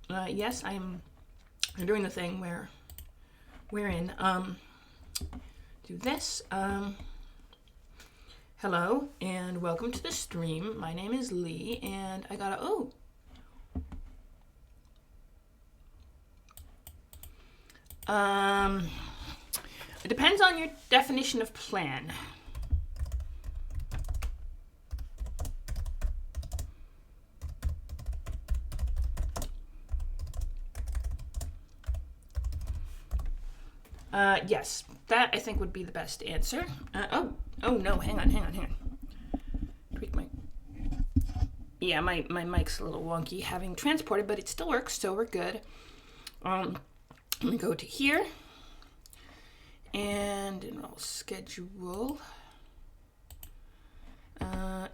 Yes, I'm doing the thing where we're in. Do this. Hello, and welcome to the stream. My name is Lee, and I gotta, it depends on your definition of plan. Yes, that I think would be the best answer. Oh no, hang on. Tweak my... Yeah, my mic's a little wonky having transported, but it still works, so we're good. Let me go to here. And enroll schedule.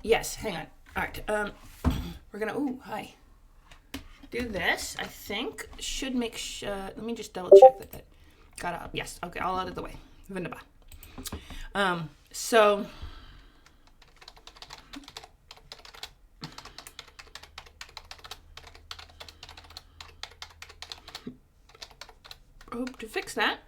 Yes, hang on. All right, we're gonna, hi. Do this, I think. Should make let me just double check that got out. Yes, okay, all out of the way. Wunderbar. So hope to fix that.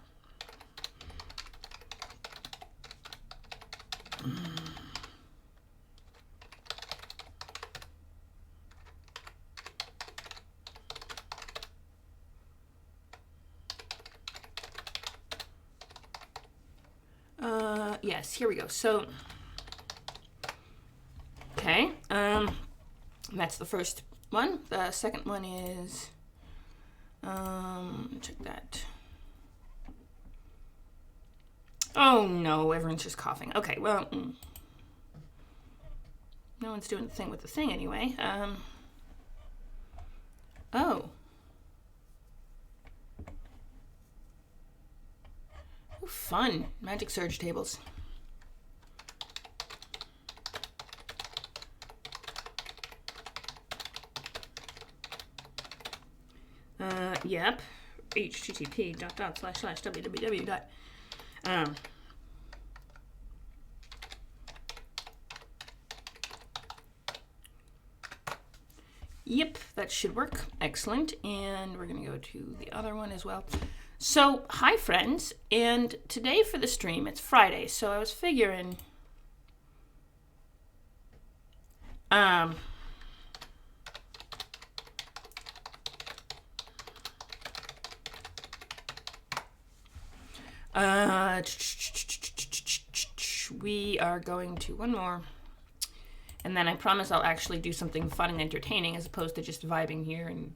Yes, here we go. So, okay, that's the first one. The second one is, check that. Oh no, everyone's just coughing. Okay, well, no one's doing the thing with the thing anyway. Oh, fun. Magic surge tables. Yep. http://www. Yep, that should work. Excellent. And we're going to go to the other one as well. So, hi friends, and today for the stream, it's Friday, so I was figuring, we are going to one more, and then I promise I'll actually do something fun and entertaining as opposed to just vibing here and,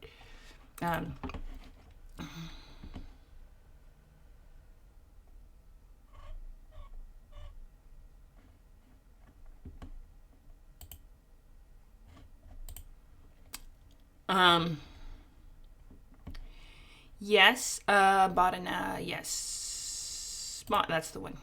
yes, Bodina, yes, that's the one.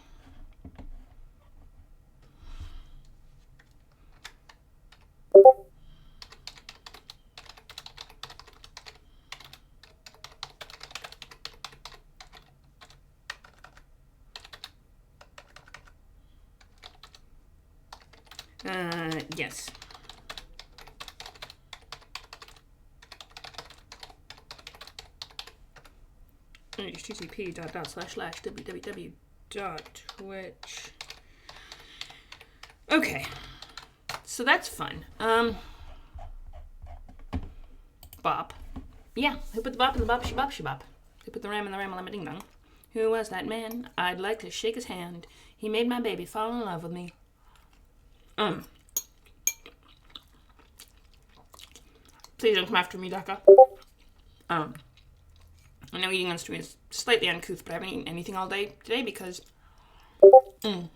Yes. http://www.twitch. Okay, so that's fun. Bop. Yeah, who put the bop in the bop shabop shabop? Who put the ram in the ram ding dong? Who was that man? I'd like to shake his hand. He made my baby fall in love with me. Please don't come after me, Daka. I know eating on stream is slightly uncouth, but I haven't eaten anything all day today because I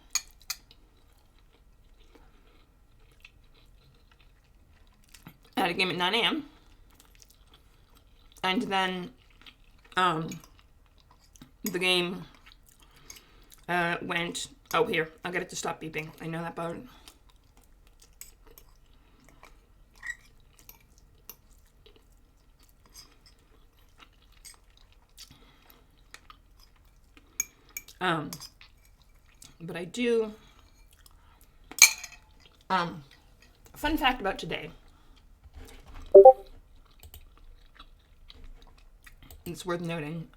had a game at 9 a.m. And then the game went, oh, here, I'll get it to stop beeping. I know that button. But I do, fun fact about today. It's worth noting.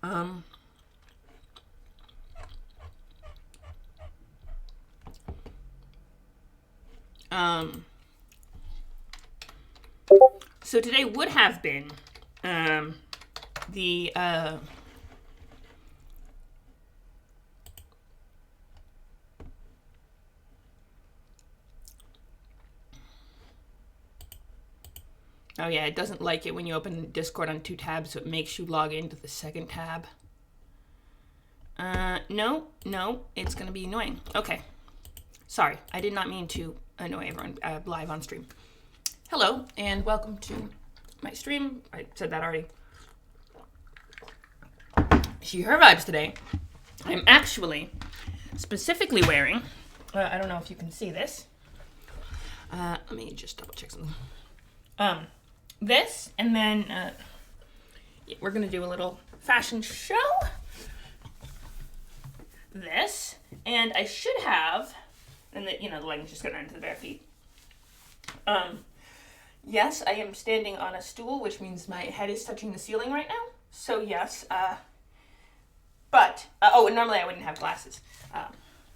So today would have been the oh yeah, it doesn't like it when you open Discord on 2 tabs, so it makes you log into the second tab. No, it's gonna be annoying. Okay, sorry, I did not mean to annoy everyone live on stream. Hello, and welcome to my stream. I said that already. Her vibes today. I'm actually specifically wearing, I don't know if you can see this. Let me just double check something. This, and then we're gonna do a little fashion show. This, and I should have, and the leggings just got into the bare feet. Yes, I am standing on a stool, which means my head is touching the ceiling right now. So yes, but and normally I wouldn't have glasses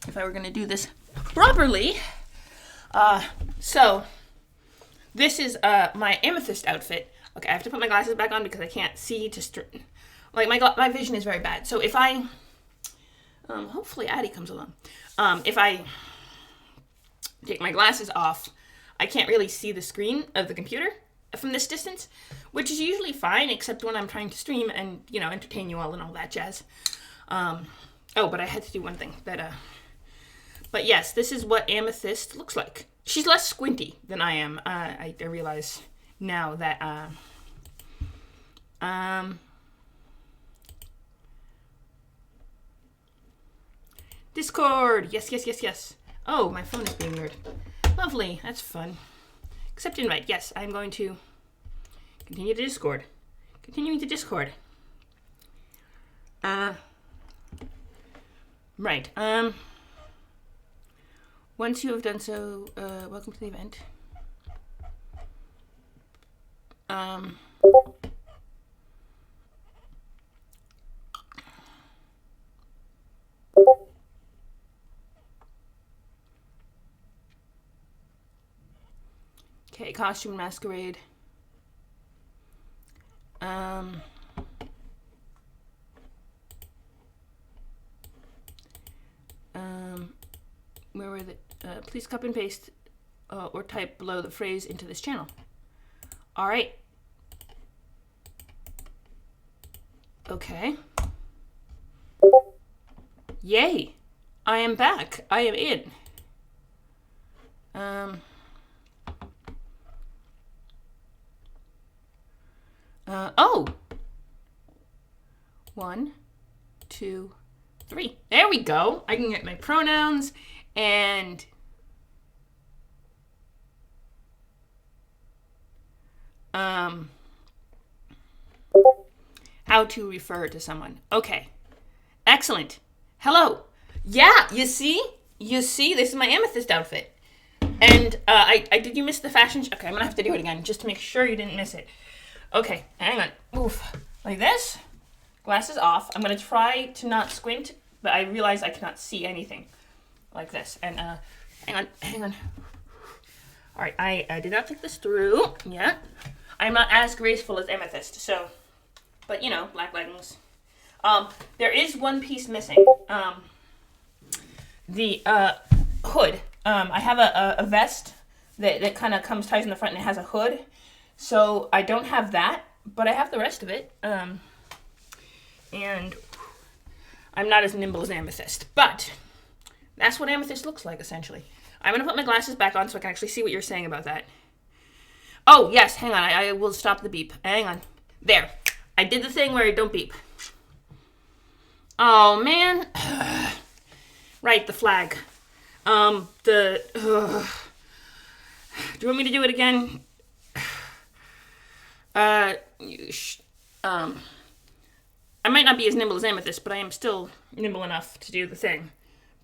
if I were gonna do this properly. So this is my amethyst outfit. Okay, I have to put my glasses back on because I can't see my vision is very bad. So if I hopefully Addie comes along. If I take my glasses off, I can't really see the screen of the computer from this distance, which is usually fine, except when I'm trying to stream and, entertain you all and all that jazz. But I had to do one thing but yes, this is what Amethyst looks like. She's less squinty than I am. I realize now that, Discord, yes. Oh, my phone is being weird. Lovely, that's fun. Accept invite, yes, I'm going to continue to Discord. Continuing to Discord. Right, once you have done so, welcome to the event. Okay, costume masquerade. Where were the please copy and paste or type below the phrase into this channel. All right. Okay. Yay. I am back. I am in. Oh. 1, 2, 3. There we go. I can get my pronouns and how to refer to someone. Okay. Excellent. Hello. Yeah, you see? This is my amethyst outfit. And did you miss the fashion show? Okay, I'm gonna have to do it again just to make sure you didn't miss it. Okay, hang on. Oof. Like this. Glasses off. I'm gonna try to not squint, but I realize I cannot see anything. Like this. And hang on. All right, I did not think this through yet. I'm not as graceful as Amethyst, so, but black leggings. There is one piece missing. The hood. I have a vest that kind of ties in the front and it has a hood. So I don't have that, but I have the rest of it. And I'm not as nimble as Amethyst, but that's what Amethyst looks like, essentially. I'm going to put my glasses back on so I can actually see what you're saying about that. Oh, yes, hang on. I will stop the beep. Hang on. There. I did the thing where I don't beep. Oh, man. Right, the flag. Do you want me to do it again? I might not be as nimble as Amethyst, but I am still nimble enough to do the thing.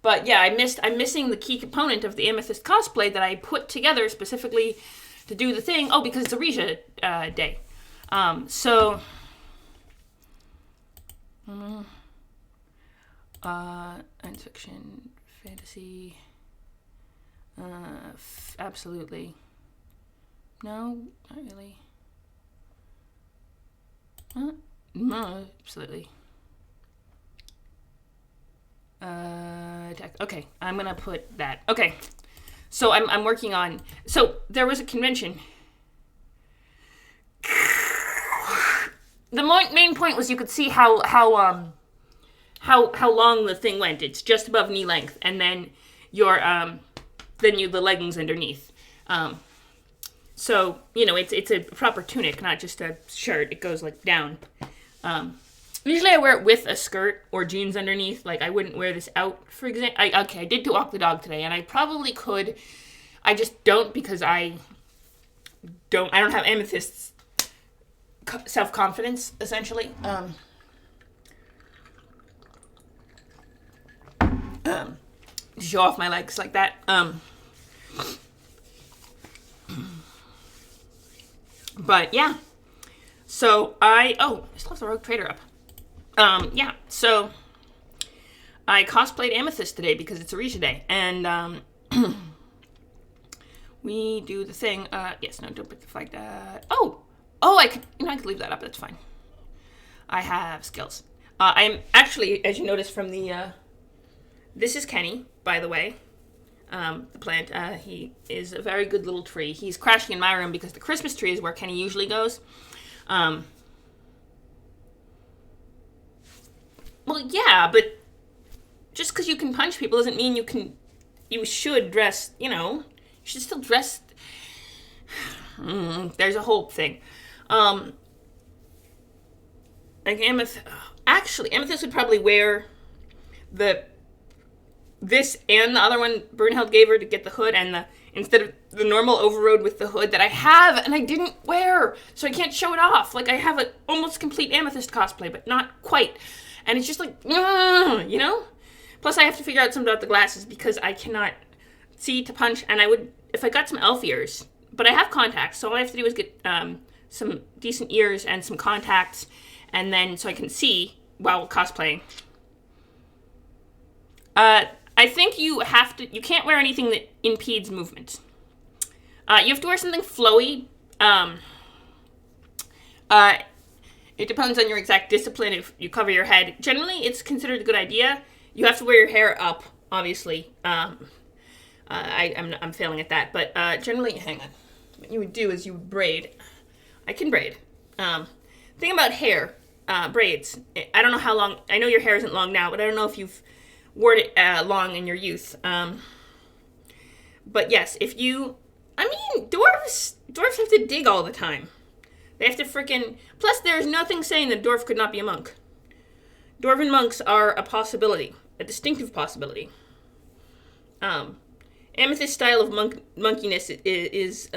But yeah, I'm missing the key component of the Amethyst cosplay that I put together specifically to do the thing. Oh, because it's a Risha day. So And fiction, fantasy. Absolutely. No, not really. No, absolutely. Okay, I'm gonna put that. Okay, so I'm working on. So there was a convention. The main point was you could see how long the thing went. It's just above knee length, and then the leggings underneath. So it's a proper tunic, not just a shirt. It goes like down. Usually I wear it with a skirt or jeans underneath. Like I wouldn't wear this out, for example. I did walk the dog today, and I probably could. I just don't because I don't have Amethyst's self-confidence, essentially. To show off my legs like that. But yeah. So I still have the Rogue Trader up. So I cosplayed Amethyst today because it's Orisha Day, and we do the thing. Yes, no, don't pick the flag. I could leave that up. That's fine. I have skills. I'm actually, as you notice from the, this is Kenny, by the way. The plant. He is a very good little tree. He's crashing in my room because the Christmas tree is where Kenny usually goes. Well, yeah, but just because you can punch people doesn't mean you should dress, you should still dress. There's a whole thing. Like Amethyst would probably wear this and the other one Brunhild gave her to get the hood, and instead of the normal overrode with the hood that I have and I didn't wear, so I can't show it off. Like I have an almost complete Amethyst cosplay, but not quite. And it's just like, Plus I have to figure out something about the glasses because I cannot see to punch, and I would, if I got some elf ears, but I have contacts, so all I have to do is get some decent ears and some contacts, and then so I can see while cosplaying. I think you can't wear anything that impedes movement. You have to wear something flowy. It depends on your exact discipline. If you cover your head, generally it's considered a good idea. You have to wear your hair up, obviously. I'm failing at that, but generally, hang on. What you would do is you would braid. I can braid. Thing about hair, braids. I don't know how long. I know your hair isn't long now, but I don't know if you've worn it long in your youth. But yes, dwarves have to dig all the time. They have to plus there's nothing saying that a dwarf could not be a monk. Dwarven monks are a possibility, a distinctive possibility. Amethyst style of monkiness is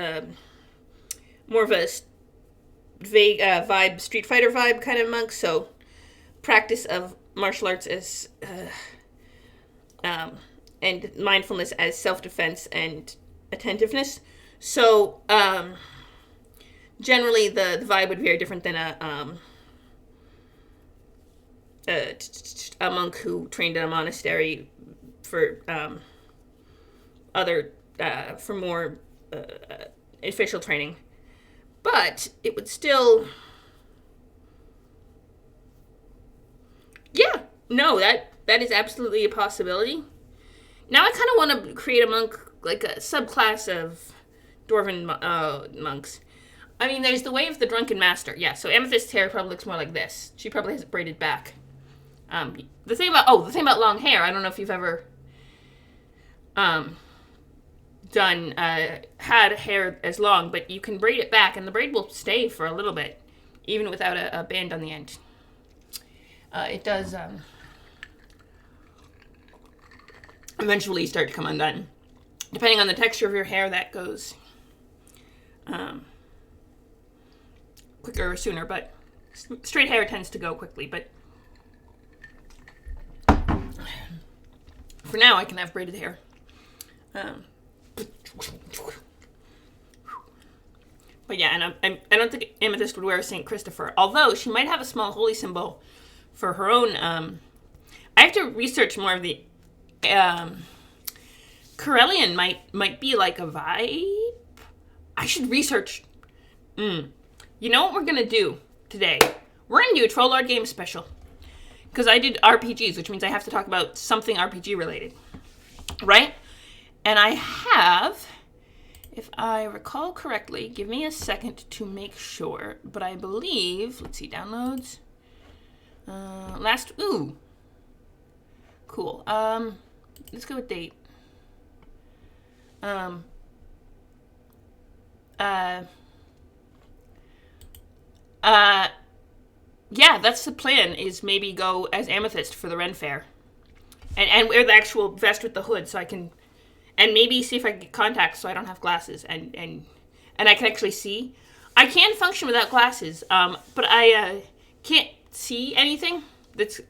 more of a vague vibe, Street Fighter vibe kind of monk, so practice of martial arts as and mindfulness as self-defense and attentiveness. So generally the vibe would be very different than a monk who trained in a monastery for for more official training. But it would still, that is absolutely a possibility. Now I kind of want to create a monk, like a subclass of dwarven monks. I mean, there's the way of the drunken master. Yeah, so Amethyst's hair probably looks more like this. She probably has it braided back. The thing about long hair, I don't know if you've ever had hair as long, but you can braid it back, and the braid will stay for a little bit, even without a band on the end. It does eventually start to come undone. Depending on the texture of your hair, that goes quicker or sooner, but straight hair tends to go quickly. But for now, I can have braided hair. But yeah, and I don't think Amethyst would wear a St. Christopher, although she might have a small holy symbol for her own. I have to research more of the. Corellian might be like a vibe. I should research. You know what we're gonna do today? We're gonna do a Troll Lord game special. Because I did RPGs, which means I have to talk about something RPG related. Right? And I have, if I recall correctly, give me a second to make sure, but I believe, let's see, downloads. Cool. Let's go with date. Yeah, that's the plan, is maybe go as Amethyst for the Ren Fair. And wear the actual vest with the hood so I can... And maybe see if I can get contacts so I don't have glasses. And I can actually see. I can function without glasses, but I can't see anything that's...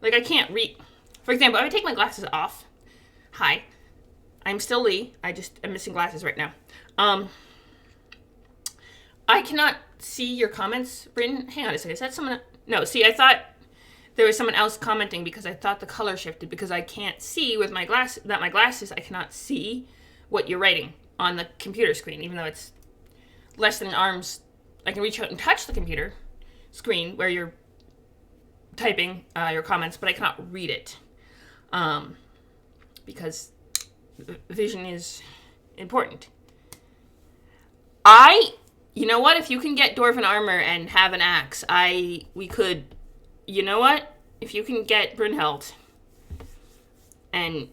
Like, I can't read... For example, if I take my glasses off... Hi. I'm still Lee. I just am missing glasses right now. I cannot see your comments written. Hang on a second. Is that someone? No, see, I thought there was someone else commenting because I thought the color shifted because I can't see with my glasses. I cannot see what you're writing on the computer screen, even though it's less than an arm's. I can reach out and touch the computer screen where you're typing your comments, but I cannot read it because vision is important. You know what? If you can get dwarven armor and have an axe, we could. You know what? If you can get Brunhild and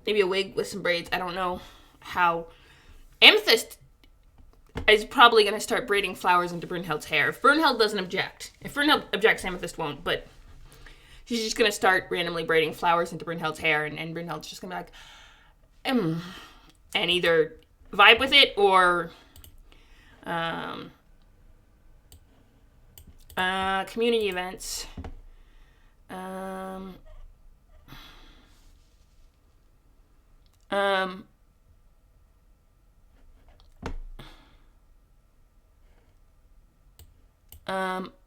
maybe a wig with some braids, I don't know how. Amethyst is probably going to start braiding flowers into Brunhild's hair. If Brunhild doesn't object. If Brunhild objects, Amethyst won't, but she's just going to start randomly braiding flowers into Brunhild's hair, and Brunhild's just going to be like, and either vibe with it or community events.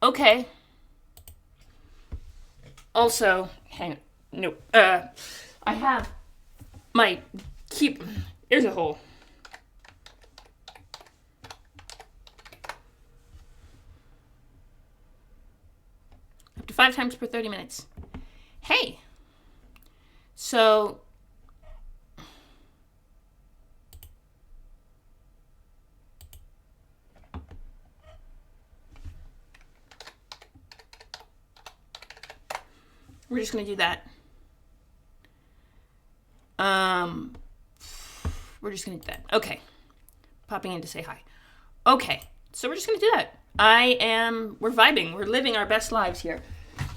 Okay. Also, hang on. No. I have my here's a hole. Up to 5 times per 30 minutes. Hey. So. We're just going to do that. We're just going to do that. Okay. Popping in to say hi. Okay. So we're just going to do that. We're vibing. We're living our best lives here.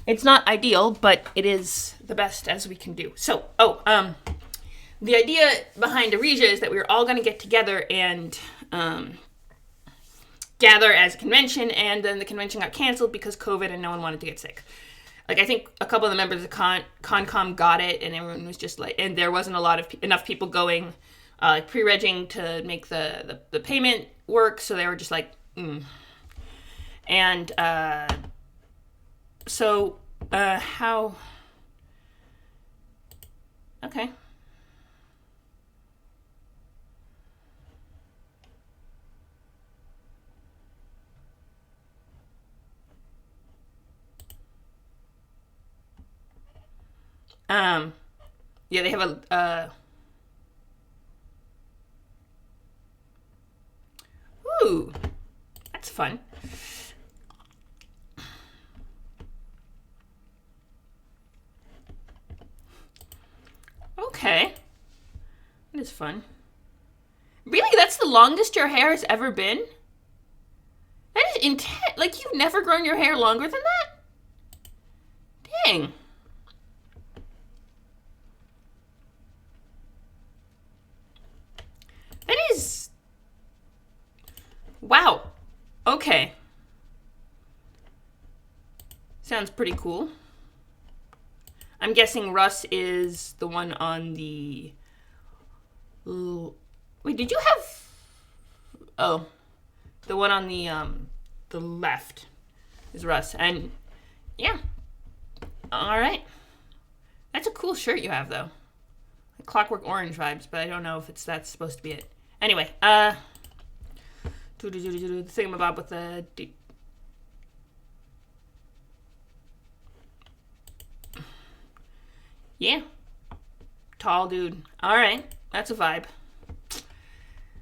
It's not ideal, but it is the best as we can do. So, the idea behind Arisia is that we were all going to get together and gather as a convention, and then the convention got canceled because COVID and no one wanted to get sick. Like, I think a couple of the members of ConCom got it, and everyone was just like, and there wasn't enough people going, pre-regging to make the payment work, so they were just like, And, so, how, okay. Yeah, they have ooh, that's fun. Okay. That is fun. Really? That's the longest your hair has ever been? That is intense. Like, you've never grown your hair longer than that? Dang. That is... Wow. Okay. Sounds pretty cool. I'm guessing Russ is the one on the... Wait, did you have... Oh. The one on the left is Russ. And, yeah. All right. That's a cool shirt you have, though. Like Clockwork Orange vibes, but I don't know if that's supposed to be it. Anyway, the thingamabob with the... Yeah. Tall dude. All right. That's a vibe.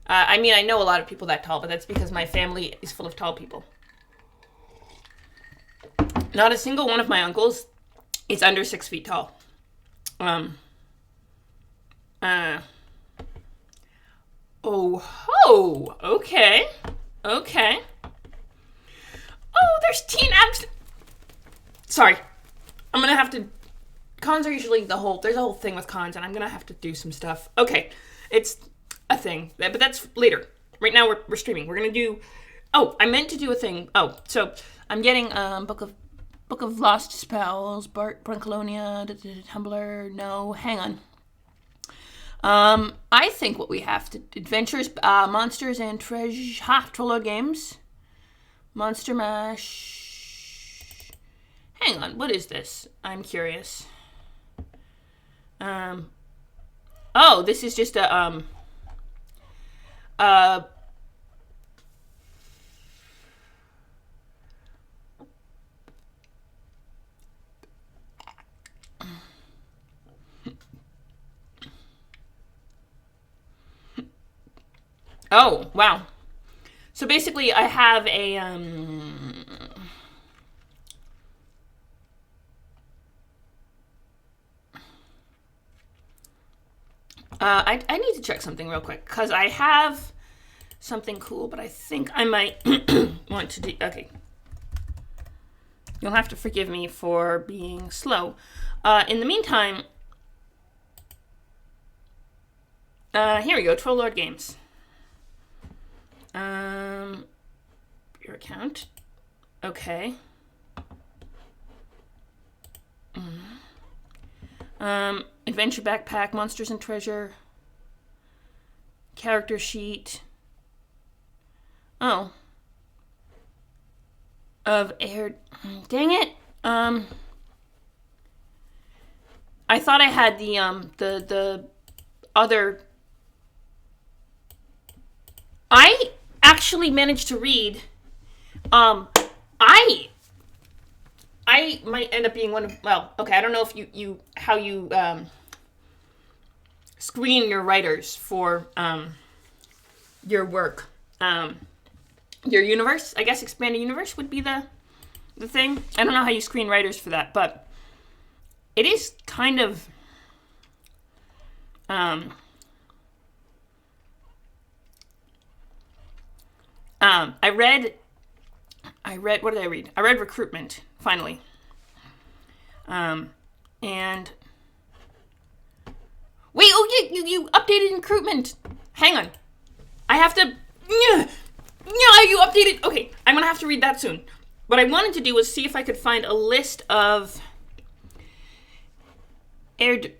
I mean, I know a lot of people that tall, but that's because my family is full of tall people. Not a single one of my uncles is under 6 feet tall. Oh ho! Okay. Okay. Oh, there's teen abs. Sorry. I'm gonna have to... Cons are usually there's a whole thing with cons, and I'm gonna have to do some stuff. Okay. It's a thing, but that's later. Right now we're streaming. We're gonna do... Oh, I meant to do a thing. Oh, so I'm getting Book of Lost Spells, Brancolonia, Tumblr. No, hang on. I think what we have to... Adventures, Monsters and Treasure... Trollord Games. Monster Mash... Hang on, what is this? I'm curious. Oh, this is just a, Oh, wow. So basically I have a, I need to check something real quick, because I have something cool, but I think I might want to do... Okay. You'll have to forgive me for being slow. In the meantime... here we go, Trollord Games. Your account. Okay. Adventure Backpack, Monsters and Treasure, Character Sheet. Oh. Of aired. Dang it. I thought I had the other. I actually managed to read. I might end up being one of... Well, okay, I don't know if how you screen your writers for your work. Your universe, I guess expanded universe would be the thing. I don't know how you screen writers for that, but it is kind of... I read, what did I read? I read Recruitment, finally. And... Wait, oh, you updated Recruitment! Hang on. I have to... Yeah, you updated... Okay, I'm gonna have to read that soon. What I wanted to do was see if I could find a list of... Erda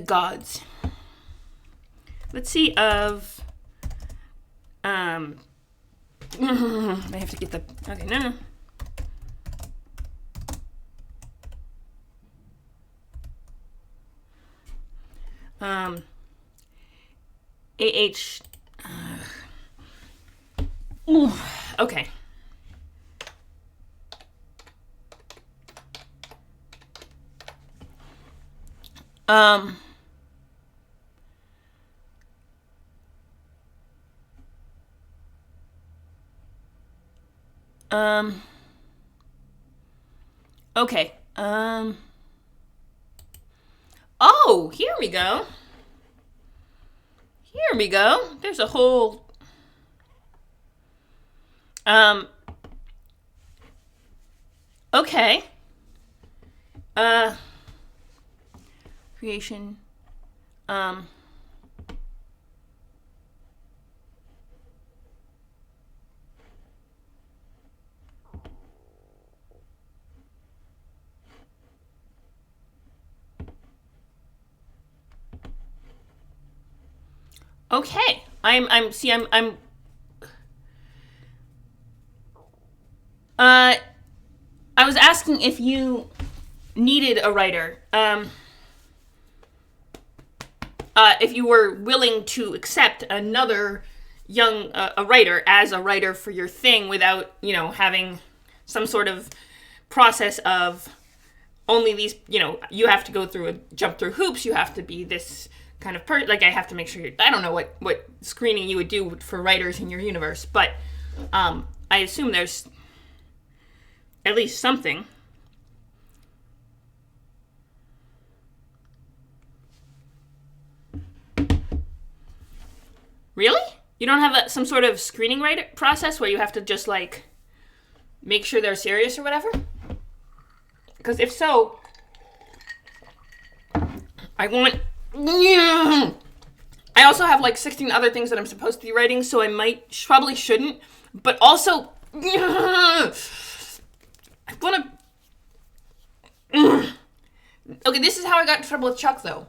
gods. Let's see of... I have to get the... Okay, no. Okay. Okay. Oh, here we go. Here we go. There's a whole... Okay. Creation. Okay. I was asking if you needed a writer, if you were willing to accept another young a writer as a writer for your thing without, having some sort of process of only these, you have to jump through hoops, you have to be this kind of person, like I have to make sure I don't know what screening you would do for writers in your universe, but I assume there's at least something. Really? You don't have some sort of screening process where you have to just, like, make sure they're serious or whatever? Because if so, I also have, like, 16 other things that I'm supposed to be writing, so I probably shouldn't. But also, I want to... Okay, this is how I got in trouble with Chuck, though.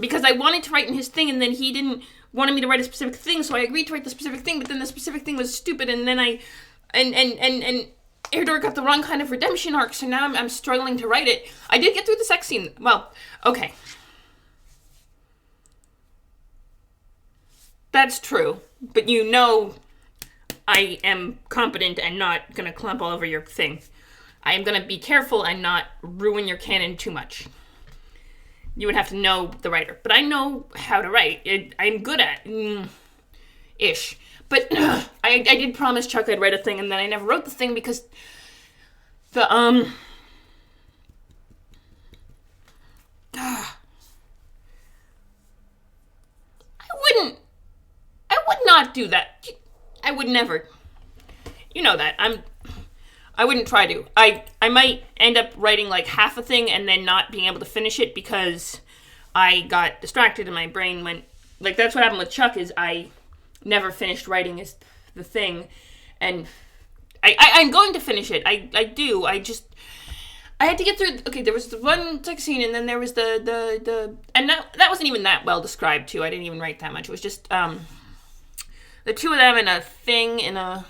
Because I wanted to write in his thing, and then he didn't wanted me to write a specific thing, so I agreed to write the specific thing, but then the specific thing was stupid, and then and Erdor got the wrong kind of redemption arc, so now I'm struggling to write it. I did get through the sex scene. Well, okay. That's true, but I am competent and not gonna clump all over your thing. I am gonna be careful and not ruin your canon too much. You would have to know the writer. But I know how to write. I'm good at ish. But I did promise Chuck I'd write a thing, and then I never wrote the thing because I would not do that. I would never. You know that. I wouldn't try to. I might end up writing like half a thing and then not being able to finish it because I got distracted and my brain went... Like, that's what happened with Chuck, is I never finished writing the thing. And I'm going to finish it. I do. I had to get through... Okay, there was the one sex scene, and then there was the and that wasn't even that well described, too. I didn't even write that much. It was just the two of them in a thing in a...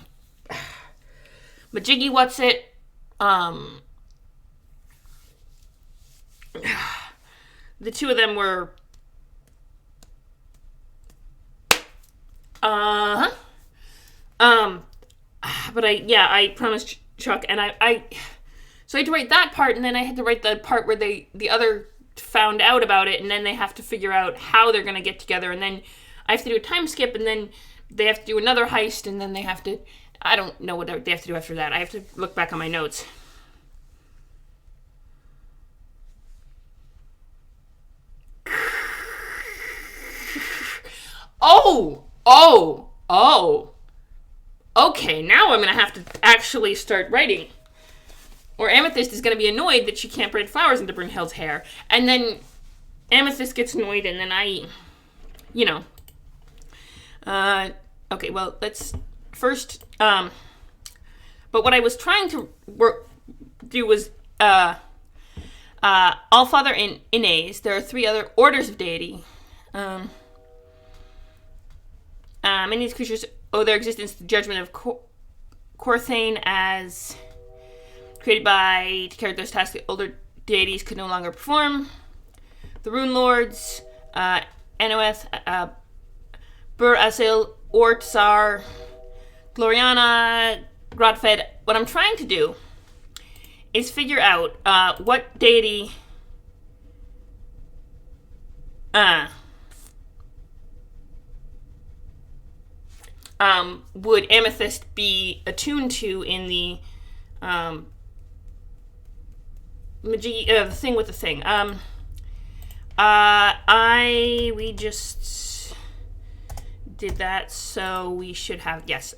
Majiggy what's it? The two of them were but I promised Chuck, and so I had to write that part, and then I had to write the part where the other found out about it, and then they have to figure out how they're gonna get together, and then I have to do a time skip, and then they have to do another heist, and then they have to... I don't know what they have to do after that. I have to look back on my notes. Oh! Okay, now I'm going to have to actually start writing. Or Amethyst is going to be annoyed that she can't braid flowers into Brunhild's hair. And then Amethyst gets annoyed, and then okay, well, let's... First, but what I was trying to do was, Allfather and Innes. There are 3 other orders of deity. Many of these creatures owe their existence to the judgment of Corthane as created to carry those tasks the older deities could no longer perform. The Rune Lords, Anoeth, Bur Asil, Ortsar, Gloriana, Grotfed. What I'm trying to do is figure out what deity would Amethyst be attuned to in the the thing with the thing. We just did that, so we should have, yes.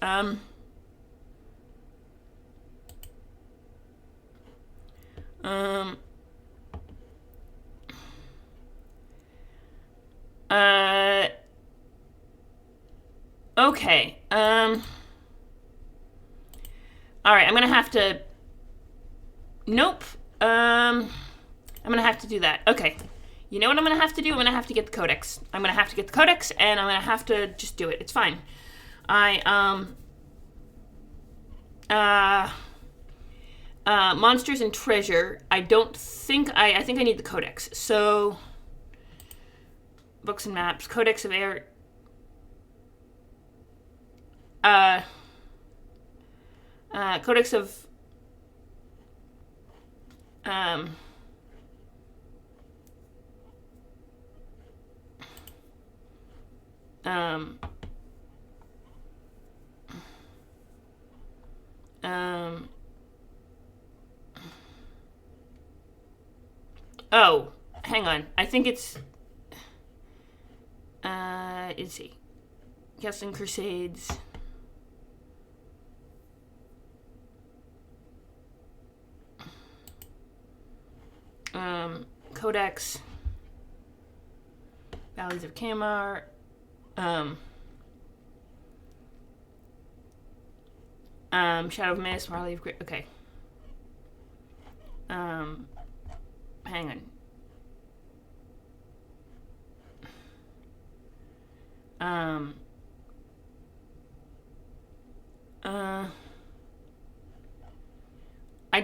Okay. Alright, I'm gonna have to... Nope. I'm gonna have to do that. Okay. You know what I'm gonna have to do? I'm gonna have to get the codex. I'm gonna have to get the codex, and I'm gonna have to just do it. It's fine. Monsters and Treasure. I think I need the Codex. So, books and maps. Codex of Air. Codex of. Oh, hang on. I think it's. Let's see. Casting Crusades. Codex. Valleys of Kamar. Shadow of Mist, Marley of Great. Okay. Hang on. I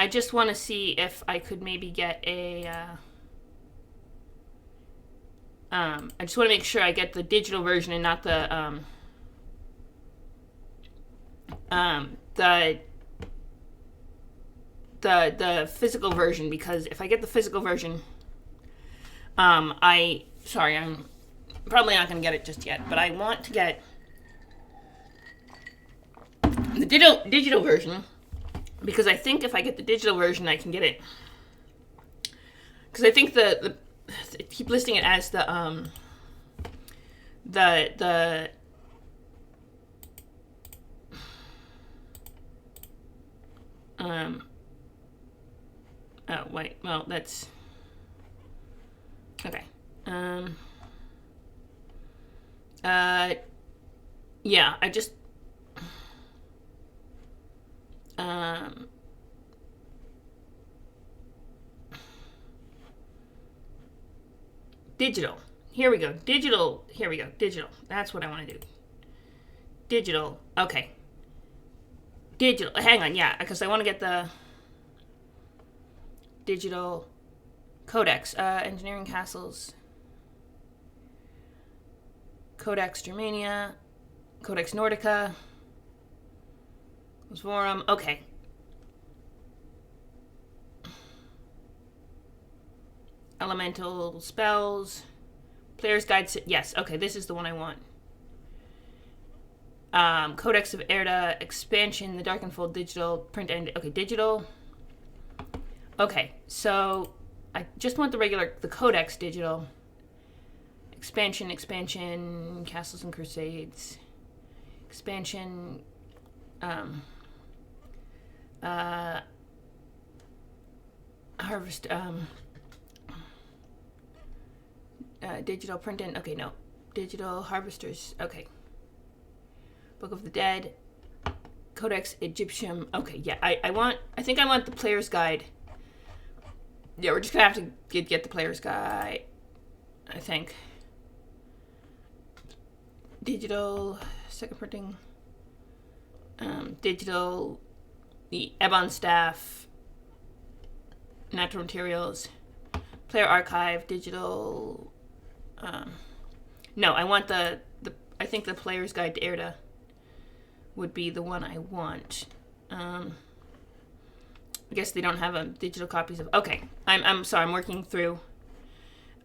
just want to see if I could maybe get a I just want to make sure I get the digital version and not the physical version, because if I get the physical version, I'm probably not going to get it just yet, but I want to get the digital version, because I think if I get the digital version, I can get it. Because I think the keep listing it as the oh wait, well that's okay. Yeah, I just digital. Here we go. Digital. Here we go. Digital. That's what I want to do. Digital. Okay. Digital. Hang on. Yeah, because I want to get the digital codex. Engineering Castles. Codex Germania. Codex Nordica. Forum. Okay. Elemental spells. Player's Guide. Yes. Okay, this is the one I want. Codex of Erda. Expansion. The Darkenfold. Digital. Print and... Okay, digital. Okay, so I just want the Codex digital. Expansion. Castles and Crusades. Expansion. Harvest. Digital print in. Okay, no. Digital Harvesters. Okay. Book of the Dead. Codex Egyptium. Okay, yeah. I think I want the Player's Guide. Yeah, we're just gonna have to get the Player's Guide, I think. Digital. Second printing. Digital. The Ebon Staff. Natural Materials. Player Archive. Digital. No, I want I think the Player's Guide to Erda would be the one I want. I guess they don't have digital copies of. Okay, I'm sorry. I'm working through.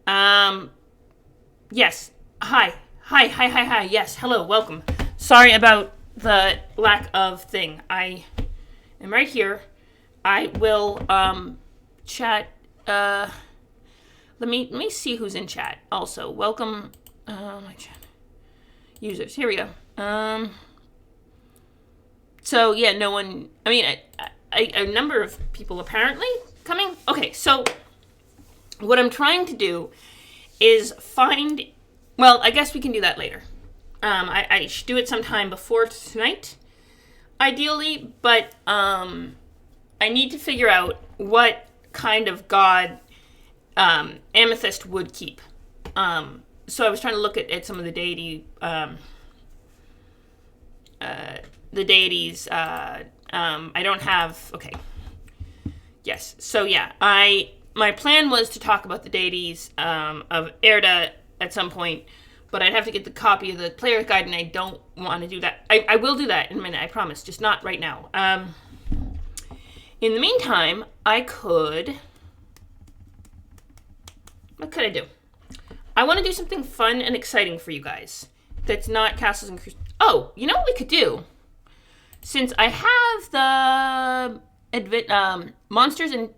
Yes. Hi. Yes. Hello. Welcome. Sorry about the lack of thing. I am right here. I will chat. Let me see who's in chat. Also, welcome my chat users. Here we go. So yeah, no one. I mean, a number of people apparently coming. Okay, so what I'm trying to do is find. Well, I guess we can do that later. I should do it sometime before tonight, ideally. But I need to figure out what kind of god Amethyst would keep. so I was trying to look at some of the deities. I don't have, okay. Yes. So yeah, my plan was to talk about the deities of Erda at some point, but I'd have to get the copy of the player's guide, and I don't want to do that. I will do that in a minute, I promise, just not right now. In the meantime, what could I do? I want to do something fun and exciting for you guys that's not Castles and Crusades. Oh, you know what we could do? Since I have the monsters and...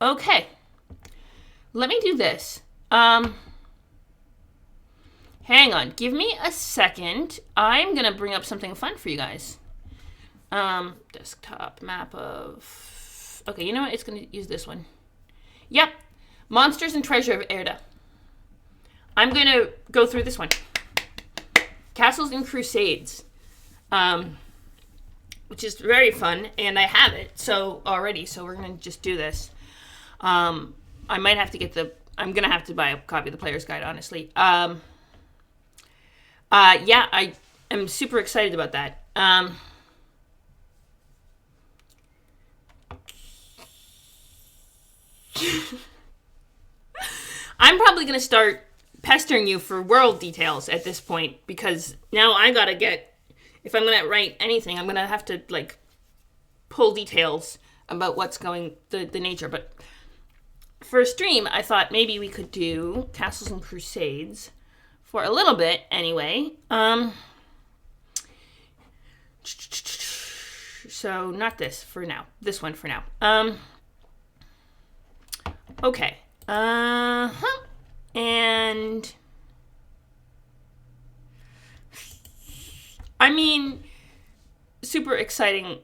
Okay. Let me do this. Hang on. Give me a second. I'm going to bring up something fun for you guys. Desktop map of... Okay, you know what? It's going to use this one. Yep. Monsters and Treasure of Erda. I'm going to go through this one. Castles and Crusades. Which is very fun, and I have it already, so we're going to just do this. I might have to I'm going to have to buy a copy of the player's guide, honestly. Yeah, I am super excited about that. I'm probably going to start pestering you for world details at this point, because now I got to if I'm going to write anything, I'm going to have to, pull details about what's the nature. But for a stream, I thought maybe we could do Castles and Crusades for a little bit anyway. So not this for now. This one for now. Okay. And I mean, super exciting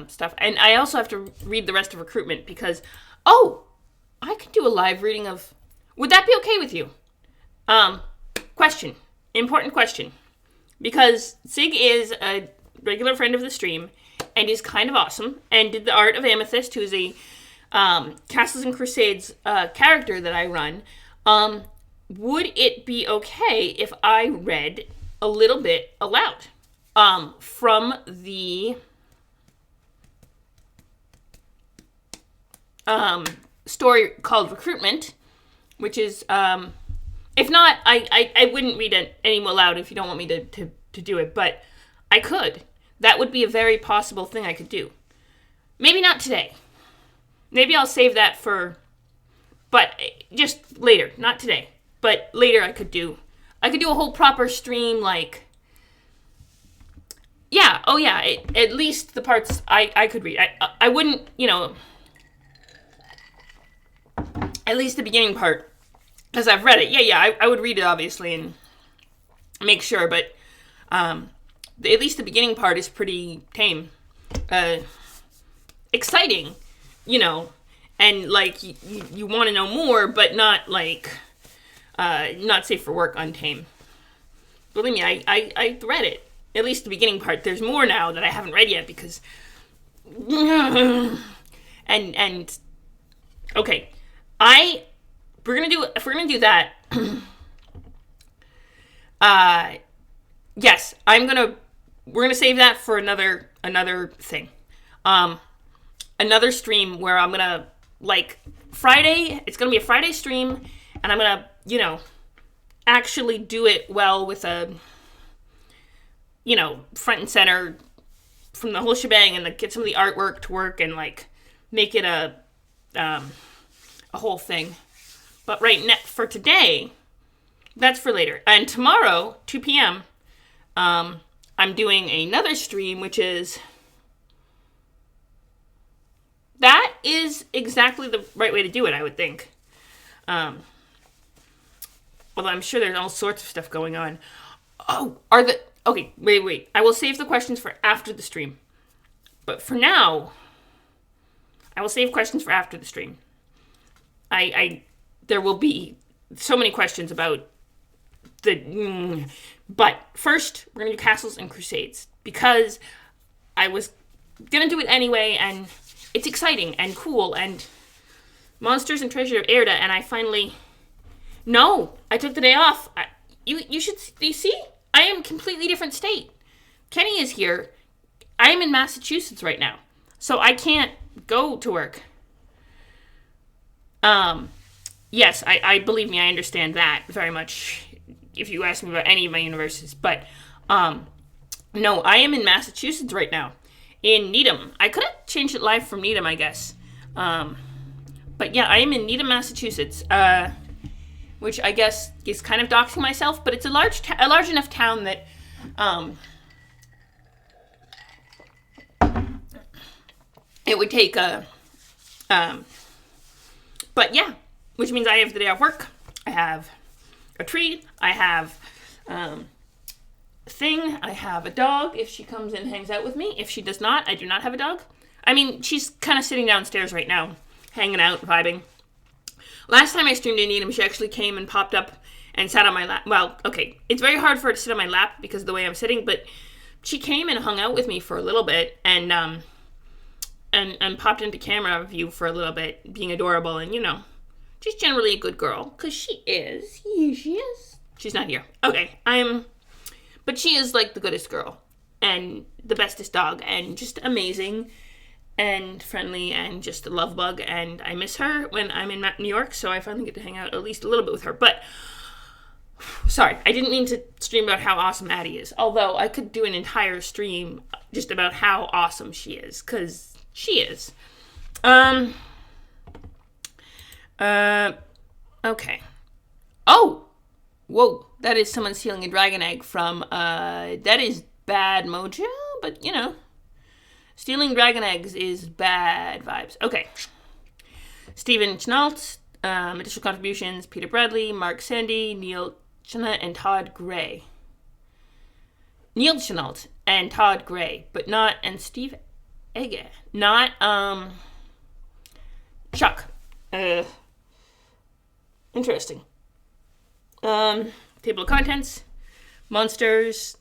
stuff. And I also have to read the rest of recruitment because, I could do a live reading of, would that be okay with you? Question, important question, because Sig is a regular friend of the stream and is kind of awesome and did the art of Amethyst, who's a Castles and Crusades character that I run. Would it be okay if I read a little bit aloud from the story called Recruitment, which is, if not, I wouldn't read it any more loud if you don't want me to do it, but I could. That would be a very possible thing I could do. Maybe not today. Maybe I'll save that but just later, not today. But later I could do a whole proper stream, at least the parts I could read. I wouldn't, at least the beginning part, because I've read it. I would read it, obviously, and make sure, but at least the beginning part is pretty tame. Exciting, and, you want to know more, but not, not safe for work, untame. Believe me, I read it. At least the beginning part. There's more now that I haven't read yet, because... And okay. If we're gonna do that, yes, we're gonna save that for another thing. Another stream where I'm gonna, Friday, it's gonna be a Friday stream, and I'm gonna, actually do it well with a, front and center from the whole shebang, and get some of the artwork to work, and, make it a whole thing. But for today, that's for later. And tomorrow, 2 p.m., I'm doing another stream, which is... That is exactly the right way to do it, I would think. Although I'm sure there's all sorts of stuff going on. Okay, wait. I will save the questions for after the stream. But for now, I will save questions for after the stream. There will be so many questions about but first, we're going to do Castles and Crusades, because I was going to do it anyway, and it's exciting and cool, and Monsters and Treasure of Erda, and I finally... No, I took the day off. You should see? I am a completely different state. Kenny is here. I am in Massachusetts right now, so I can't go to work. Yes, I believe me, I understand that very much if you ask me about any of my universes, but, no, I am in Massachusetts right now, in Needham. I could have changed it live from Needham, I guess, but yeah, I am in Needham, Massachusetts, which I guess is kind of doxing myself, but it's a large enough town that, it would take, but yeah, which means I have the day off work. I have a tree. I have a thing. I have a dog if she comes and hangs out with me. If she does not, I do not have a dog. I mean, she's kind of sitting downstairs right now, hanging out, vibing. Last time I streamed in Needham, she actually came and popped up and sat on my lap. Well, okay, it's very hard for her to sit on my lap because of the way I'm sitting, but she came and hung out with me for a little bit and popped into camera view for a little bit, being adorable and, just generally a good girl, because she is. Yeah, she is. She's not here. Okay, but she is, like, the goodest girl, and the bestest dog, and just amazing, and friendly, and just a love bug, and I miss her when I'm in New York, so I finally get to hang out at least a little bit with her, but, sorry, I didn't mean to stream about how awesome Addie is, although I could do an entire stream just about how awesome she is, because she is. Okay. Oh! Whoa, that is someone stealing a dragon egg from, that is bad mojo, but, stealing dragon eggs is bad vibes. Okay. Stephen Chenault, additional contributions, Peter Bradley, Mark Sandy, Neil Chenault, and Todd Gray. Neil Chenault and Todd Gray, but not, and Steve Ege, not, Chuck. Interesting. Table of contents, monsters,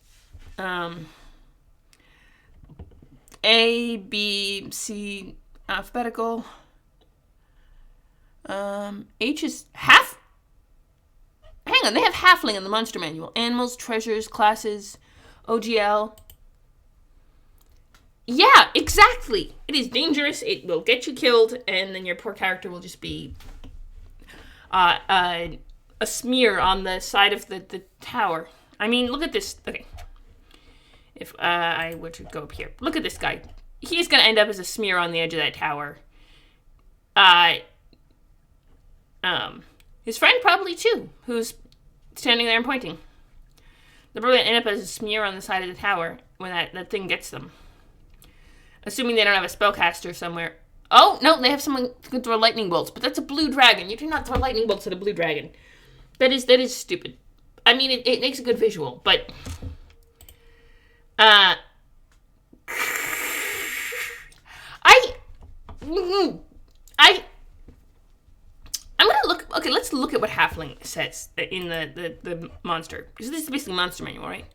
A, B, C, alphabetical. H is half. Hang on, they have halfling in the monster manual. Animals, treasures, classes, OGL. Yeah, exactly. It is dangerous. It will get you killed, and then your poor character will just be a smear on the side of the tower. I mean, look at this. Okay. If I were to go up here. Look at this guy. He's going to end up as a smear on the edge of that tower. His friend probably too, who's standing there and pointing. They're probably going to end up as a smear on the side of the tower when that thing gets them. Assuming they don't have a spellcaster somewhere. Oh, no, they have someone who can throw lightning bolts, but that's a blue dragon. You do not throw lightning bolts at a blue dragon. That is stupid. I mean, it makes a good visual, but... I'm gonna look... Okay, let's look at what Halfling says in the monster. Because this is basically monster manual, right?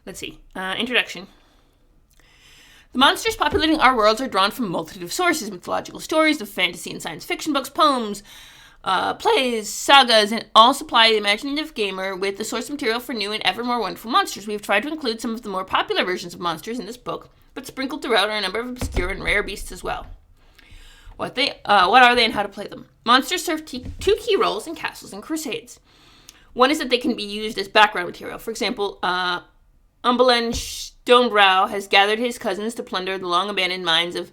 Let's see. Introduction. The monsters populating our worlds are drawn from a multitude of sources, mythological stories of fantasy and science fiction books, poems, plays, sagas, and all supply the imaginative gamer with the source material for new and ever more wonderful monsters. We have tried to include some of the more popular versions of monsters in this book, but sprinkled throughout are a number of obscure and rare beasts as well. What are they and how to play them? Monsters serve two key roles in castles and crusades. One is that they can be used as background material. For example, Umberland Stonebrow has gathered his cousins to plunder the long-abandoned mines of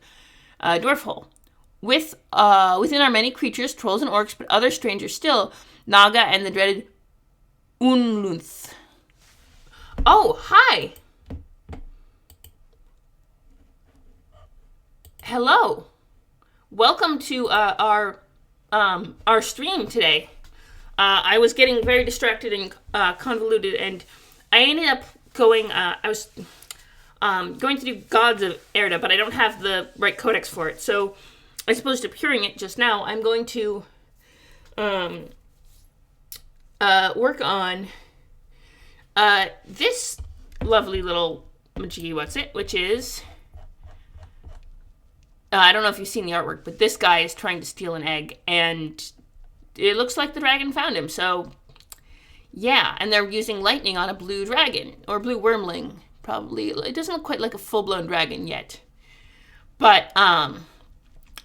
Dwarfhole. Within our many creatures, trolls and orcs, but other strangers still, Naga and the dreaded Unlunth. Oh, hi! Hello. Welcome to our stream today. I was getting very distracted and convoluted, and I ended up going, I was going to do Gods of Erda, but I don't have the right codex for it, so as opposed to curing it just now, I'm going to work on this lovely little majiggy what's it, which is I don't know if you've seen the artwork, but this guy is trying to steal an egg, and it looks like the dragon found him. So, yeah, and they're using lightning on a blue dragon, or blue wormling, probably. It doesn't look quite like a full-blown dragon yet. But,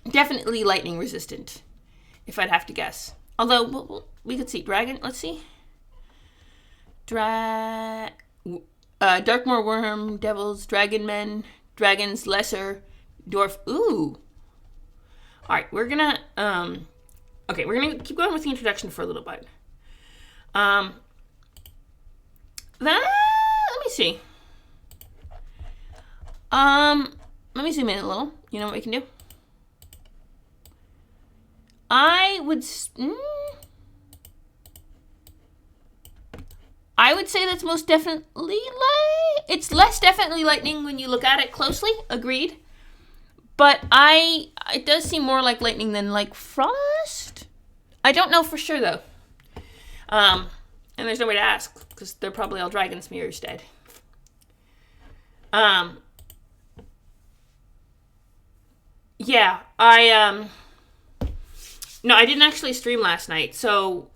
definitely lightning resistant, if I'd have to guess. Although, we could see dragon, let's see. Darkmoor worm, devils, dragon men, dragons, lesser, dwarf. Ooh. All right, we're gonna we're gonna keep going with the introduction for a little bit. Let me see. Let me zoom in a little. You know what we can do? I would say that's most definitely it's less definitely lightning when you look at it closely. Agreed. But it does seem more like lightning than like frost. I don't know for sure though. And there's no way to ask because they're probably all dragon smears dead. Yeah, no, I didn't actually stream last night, so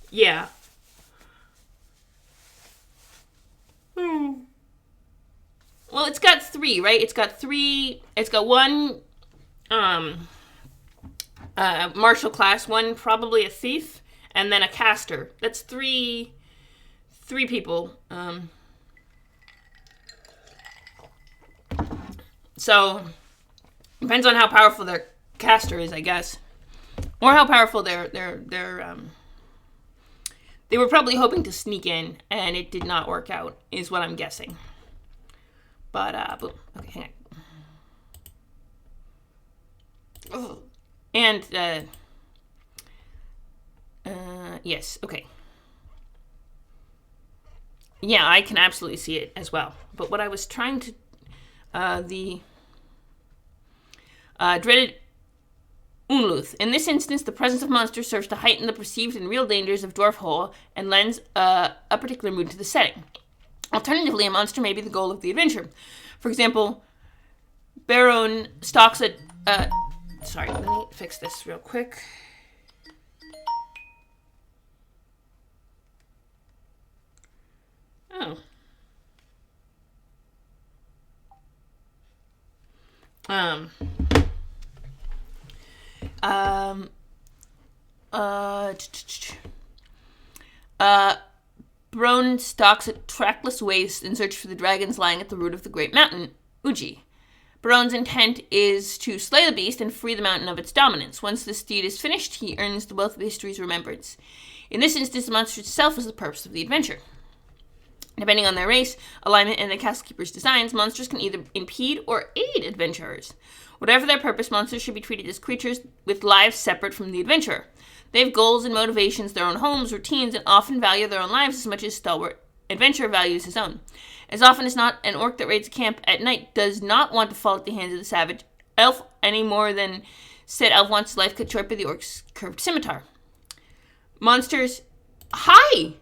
yeah. Well, it's got 3, right? It's got 1 martial class, 1 probably a thief, and then a caster. That's 3 people. So depends on how powerful their caster is, I guess. Or how powerful their they were probably hoping to sneak in, and it did not work out, is what I'm guessing. But, okay, hang on. And, yes, okay. Yeah, I can absolutely see it as well. But what I was trying to, the dreaded Unluth. In this instance, the presence of monsters serves to heighten the perceived and real dangers of Dwarf Hole and lends a particular mood to the setting. Alternatively, a monster may be the goal of the adventure. For example, Baron stalks a... sorry, let me fix this real quick. Oh. Brone stalks a trackless waste in search for the dragons lying at the root of the great mountain, Uji. Baron's intent is to slay the beast and free the mountain of its dominance. Once this deed is finished, he earns the wealth of history's remembrance. In this instance, the monster itself is the purpose of the adventure. Depending on their race, alignment, and the castle keeper's designs, monsters can either impede or aid adventurers. Whatever their purpose, monsters should be treated as creatures with lives separate from the adventurer. They have goals and motivations, their own homes, routines, and often value their own lives as much as stalwart adventurer values his own. As often as not, an orc that raids a camp at night does not want to fall at the hands of the savage elf any more than said elf wants his life cut short by the orc's curved scimitar. Monsters... Hi!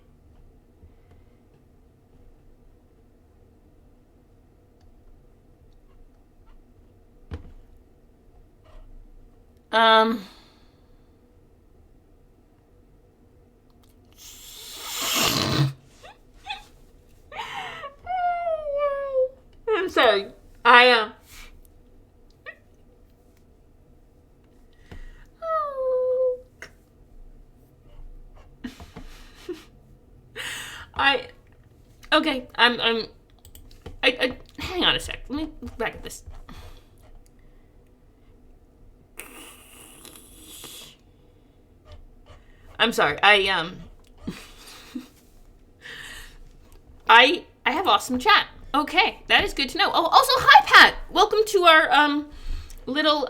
I'm sorry. Okay, hang on a sec. Let me look back at this. I'm sorry. I have awesome chat. Okay, that is good to know. Oh, also, hi, Pat. Welcome to our little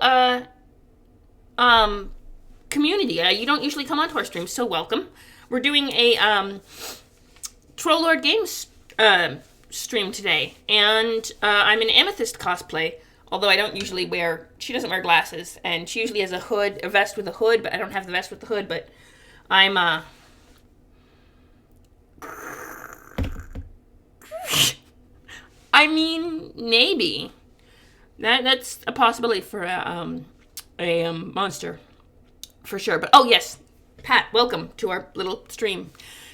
community. You don't usually come onto our streams, so welcome. We're doing a Troll Lord Games stream today, and I'm in Amethyst Cosplay. Although I don't usually wear... She doesn't wear glasses, and she usually has a vest with a hood, but I don't have the vest with the hood, but I'm, I mean, maybe. That's a possibility for a monster, for sure. But, oh, yes, Pat, welcome to our little stream.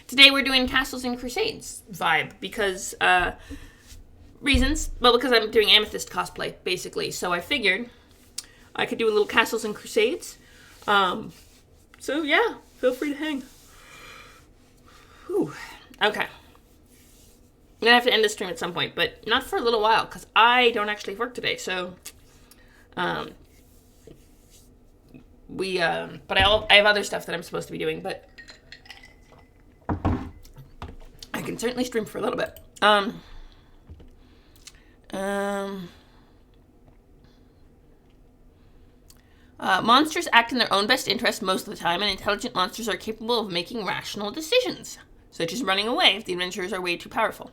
Today we're doing Castles and Crusades vibe because, reasons. Well, because I'm doing Amethyst cosplay, basically. So I figured I could do a little Castles and Crusades. So, yeah, feel free to hang. Whew. Okay. I'm gonna have to end this stream at some point, but not for a little while, because I don't actually work today, so, but I have other stuff that I'm supposed to be doing, but I can certainly stream for a little bit. Monsters act in their own best interest most of the time, and intelligent monsters are capable of making rational decisions, such as running away if the adventurers are way too powerful.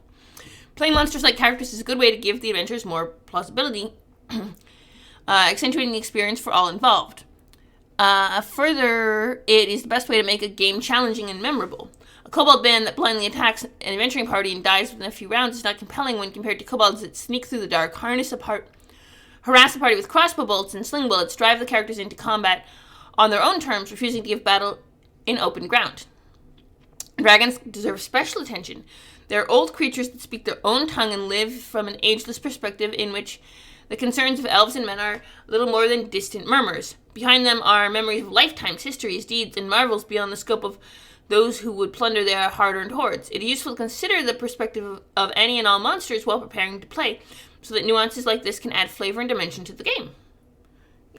Playing monsters like characters is a good way to give the adventurers more plausibility, accentuating the experience for all involved. Further, it is the best way to make a game challenging and memorable. A kobold band that blindly attacks an adventuring party and dies within a few rounds is not compelling when compared to kobolds that sneak through the dark, harass the party with crossbow bolts and sling bullets, drive the characters into combat on their own terms, refusing to give battle in open ground. Dragons deserve special attention. They're old creatures that speak their own tongue and live from an ageless perspective in which the concerns of elves and men are little more than distant murmurs. Behind them are memories of lifetimes, histories, deeds, and marvels beyond the scope of those who would plunder their hard-earned hoards. It is useful to consider the perspective of any and all monsters while preparing to play, so that nuances like this can add flavor and dimension to the game.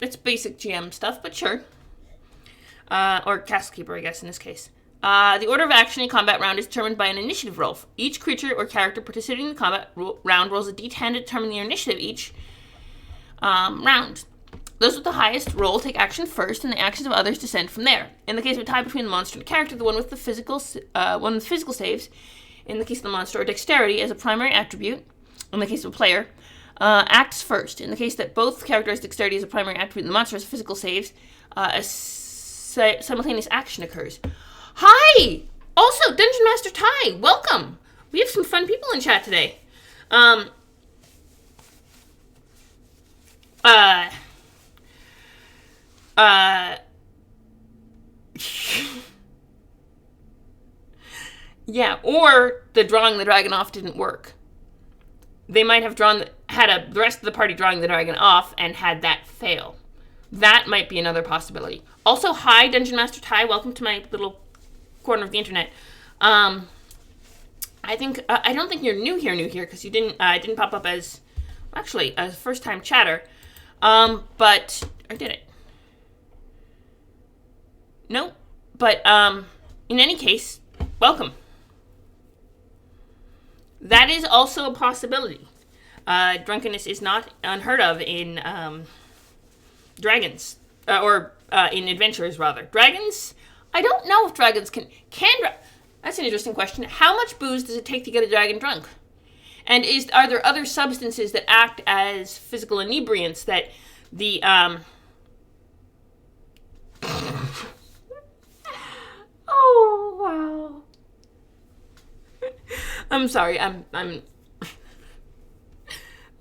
It's basic GM stuff, but sure. Or Castle Keeper, I guess, in this case. The order of action in a combat round is determined by an initiative roll. Each creature or character participating in the combat round rolls a d10 to determine their initiative each round. Those with the highest roll take action first, and the actions of others descend from there. In the case of a tie between the monster and the character, the one with physical saves, in the case of the monster, or dexterity as a primary attribute, in the case of a player, acts first. In the case that both characters' dexterity as a primary attribute and the monster has physical saves, a simultaneous action occurs. Hi! Also, Dungeon Master Ty, welcome! We have some fun people in chat today. Yeah, or the drawing the dragon off didn't work. They might have the rest of the party drawing the dragon off and had that fail. That might be another possibility. Also, hi, Dungeon Master Ty. Welcome to my little corner of the internet. I don't think you're new here, because you didn't pop up as, actually, a first-time chatter. Or did it? No. But, in any case, welcome. That is also a possibility. Drunkenness is not unheard of in, dragons. In adventurers, rather. Dragons, I don't know if dragons can that's an interesting question. How much booze does it take to get a dragon drunk? And are there other substances that act as physical inebriants that the, oh, wow. I'm sorry, I'm,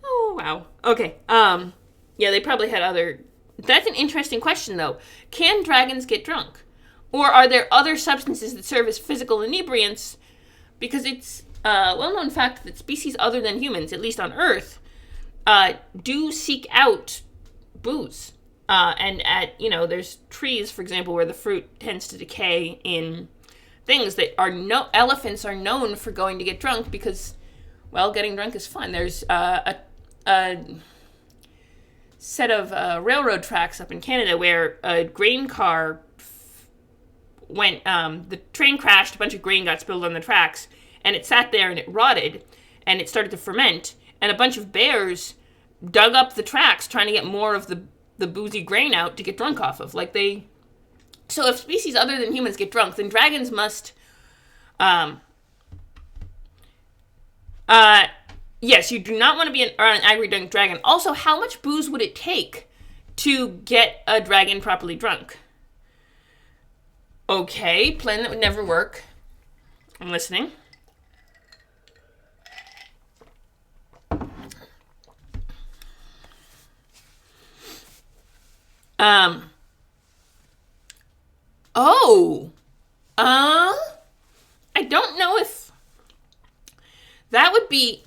oh, wow. Okay, yeah, they probably had that's an interesting question, though. Can dragons get drunk? Or are there other substances that serve as physical inebriants? Because it's a well-known fact that species other than humans, at least on Earth, do seek out booze. And there's trees, for example, where the fruit tends to decay in things that elephants are known for going to get drunk because, well, getting drunk is fun. There's a set of railroad tracks up in Canada where a grain car the train crashed, a bunch of grain got spilled on the tracks, and it sat there and it rotted, and it started to ferment, and a bunch of bears dug up the tracks trying to get more of the boozy grain out to get drunk off of. So if species other than humans get drunk, then dragons must, yes, you do not want to be an angry drunk dragon. Also, how much booze would it take to get a dragon properly drunk? Okay, plan that would never work. I'm listening. Oh. I don't know if that would be...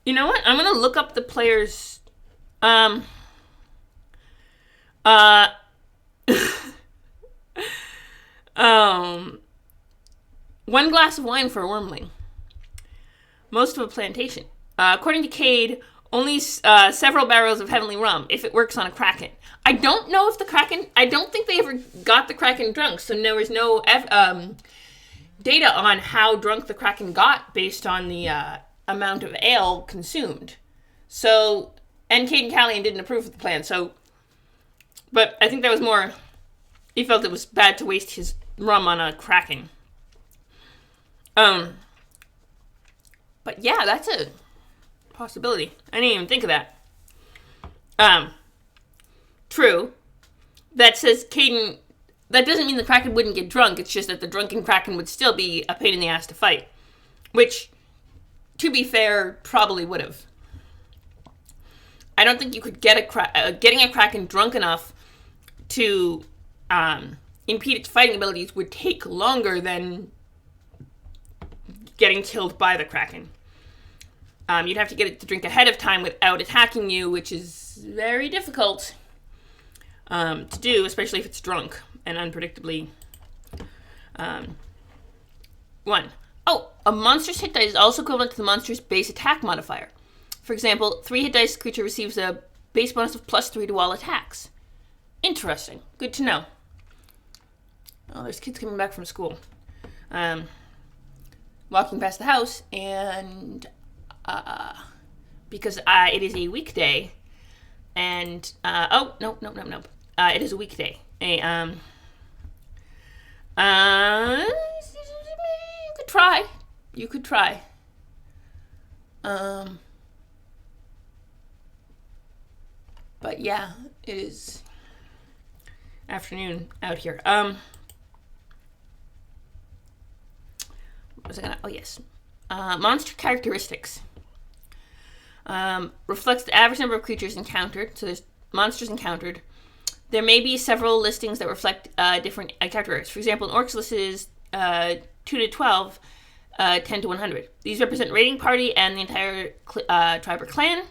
You know what? I'm going to look up the players... One glass of wine for a wormling. Most of a plantation. According to Cade, only several barrels of heavenly rum, if it works on a kraken. I don't know if the kraken... I don't think they ever got the kraken drunk, so there was no data on how drunk the kraken got based on the amount of ale consumed. So, and Cade and Callian didn't approve of the plan, so... But I think that was more... He felt it was bad to waste his rum on a kraken. But yeah, that's a possibility. I didn't even think of that. True. That says Caden... That doesn't mean the kraken wouldn't get drunk. It's just that the drunken kraken would still be a pain in the ass to fight. Which, to be fair, probably would have. I don't think you could get getting a kraken drunk enough to impede its fighting abilities would take longer than getting killed by the kraken. You'd have to get it to drink ahead of time without attacking you, which is very difficult to do, especially if it's drunk and unpredictably won. Oh, a monster's hit dice is also equivalent to the monster's base attack modifier. For example, 3 hit dice, the creature receives a base bonus of +3 to all attacks. Interesting. Good to know. Oh, there's kids coming back from school. Walking past the house, and because it is a weekday, and no. It is a weekday. You could try. But yeah, it is afternoon out here. What was I gonna? Oh yes, monster characteristics. Reflects the average number of creatures encountered. So there's monsters encountered. There may be several listings that reflect different characteristics. For example, an orc's list is 2 to 12, 10 to 100. These represent raiding party and the entire tribe or clan,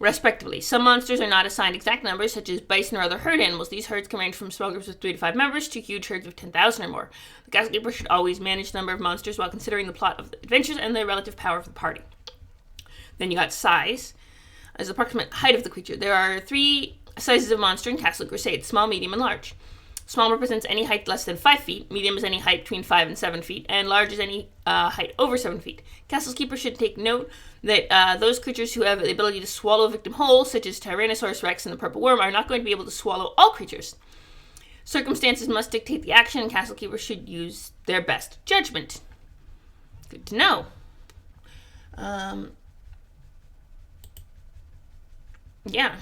respectively. Some monsters are not assigned exact numbers, such as bison or other herd animals. These herds can range from small groups of 3 to 5 members to huge herds of 10,000 or more. The castle keeper should always manage the number of monsters while considering the plot of the adventures and the relative power of the party. Then you got size, as the approximate height of the creature. There are 3 sizes of monster in Castle Crusade: small, medium, and large. Small represents any height less than 5 feet, medium is any height between 5 and 7 feet, and large is any height over 7 feet. Castle's keeper should take note that those creatures who have the ability to swallow a victim whole, such as Tyrannosaurus Rex and the Purple Worm, are not going to be able to swallow all creatures. Circumstances must dictate the action, and Castle keeper should use their best judgment. Good to know. Yeah.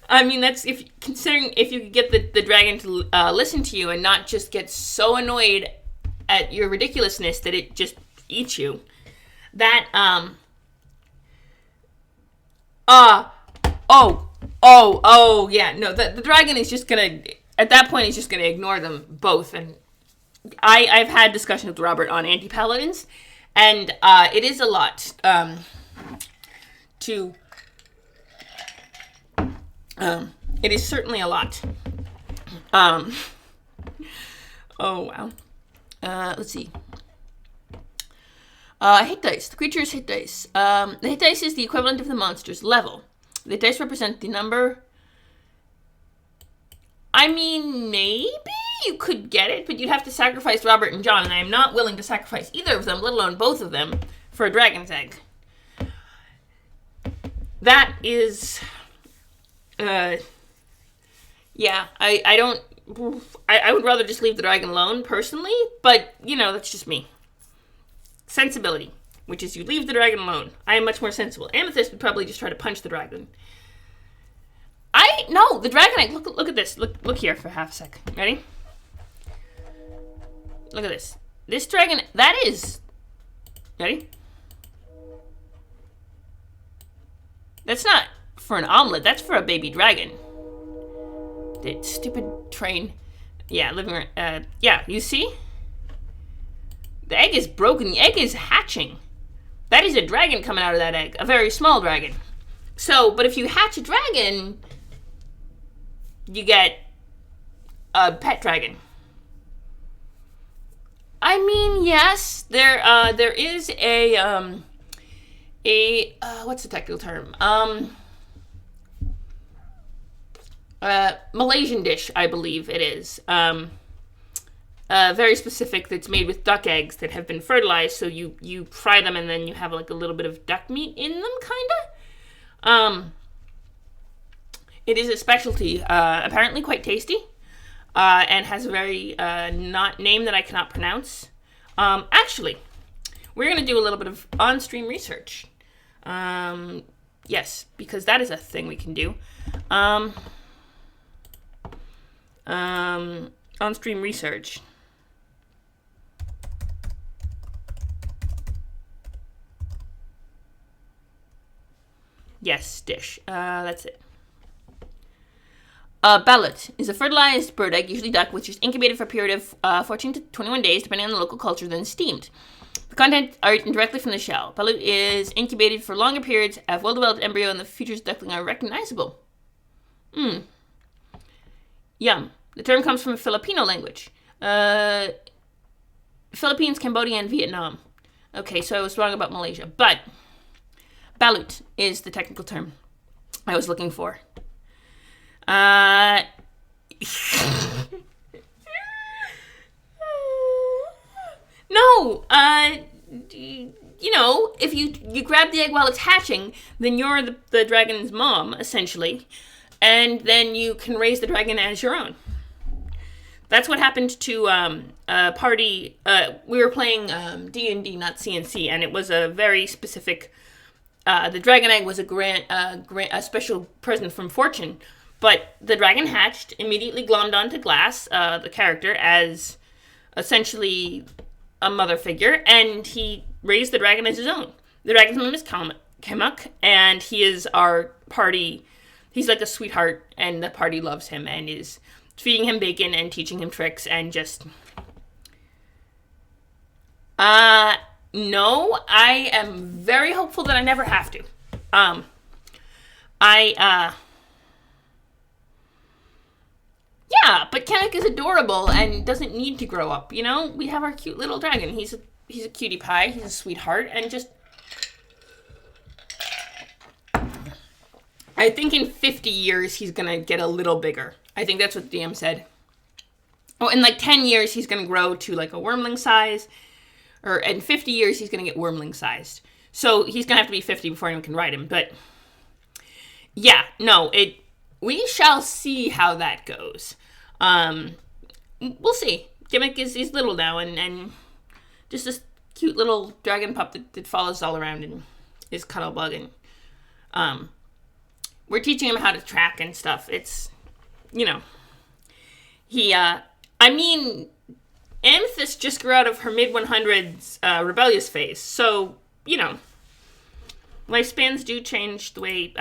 I mean, that's considering if you could get the dragon to listen to you and not just get so annoyed at your ridiculousness that it just eats you. That yeah, no, the dragon is just gonna, at that point, is just gonna ignore them both. And I've had discussions with Robert on anti-paladins, and it is a lot it is certainly a lot. Oh, wow. Let's see. Hit dice. The creature's hit dice. The hit dice is the equivalent of the monster's level. The dice represent the number... I mean, maybe you could get it, but you'd have to sacrifice Robert and John, and I am not willing to sacrifice either of them, let alone both of them, for a dragon's egg. That is... yeah, I would rather just leave the dragon alone, personally, but, you know, that's just me. Sensibility, which is you leave the dragon alone. I am much more sensible. Amethyst would probably just try to punch the dragon. No, the dragon egg, look at this. Look here for half a sec. Ready? Look at this. This dragon, that is... Ready? That's not for an omelet. That's for a baby dragon. That stupid train. Yeah, living. Yeah, you see? The egg is broken. The egg is hatching. That is a dragon coming out of that egg. A very small dragon. So, but if you hatch a dragon, you get a pet dragon. I mean, yes, there is a what's the technical term? Malaysian dish, I believe it is. Very specific, that's made with duck eggs that have been fertilized, so you fry them and then you have like a little bit of duck meat in them, kinda. It is a specialty, apparently quite tasty, and has a very name that I cannot pronounce. Actually, we're gonna do a little bit of on-stream research. Yes, because that is a thing we can do. On-stream research. Yes, dish. That's it. Ballot is a fertilized bird egg, usually duck, which is incubated for a period of 14 to 21 days, depending on the local culture, then steamed. The contents are eaten directly from the shell. Balut is incubated for longer periods, have well-developed embryo, and the features of duckling are recognizable. Yum. The term comes from a Filipino language. Philippines, Cambodia, and Vietnam. Okay, so I was wrong about Malaysia. But balut is the technical term I was looking for. No, you know, if you grab the egg while it's hatching, then you're the dragon's mom, essentially. And then you can raise the dragon as your own. That's what happened to a party. We were playing D&D, not CNC, and it was a very specific. The dragon egg was a special present from Fortune, but the dragon hatched, immediately glommed onto Glass, the character, as essentially a mother figure, and he raised the dragon as his own. The dragon's name is Kamak, and he is our party. He's like a sweetheart, and the party loves him and is feeding him bacon and teaching him tricks and just... No, I am very hopeful that I never have to. Yeah, but Kamek is adorable and doesn't need to grow up, you know? We have our cute little dragon. He's a cutie pie, he's a sweetheart, and just... I think in 50 years he's gonna get a little bigger. I think that's what the DM said. Oh, in like 10 years he's gonna grow to like a wormling size. Or in 50 years he's gonna get wormling sized. So he's gonna have to be 50 before anyone can ride him. But yeah, no, we shall see how that goes. We'll see. Gimmick is little now and just this cute little dragon pup that follows all around and is Cuddlebug, and we're teaching him how to track and stuff. It's, you know, Amethyst just grew out of her mid-100s rebellious phase, so, you know, lifespans do change the way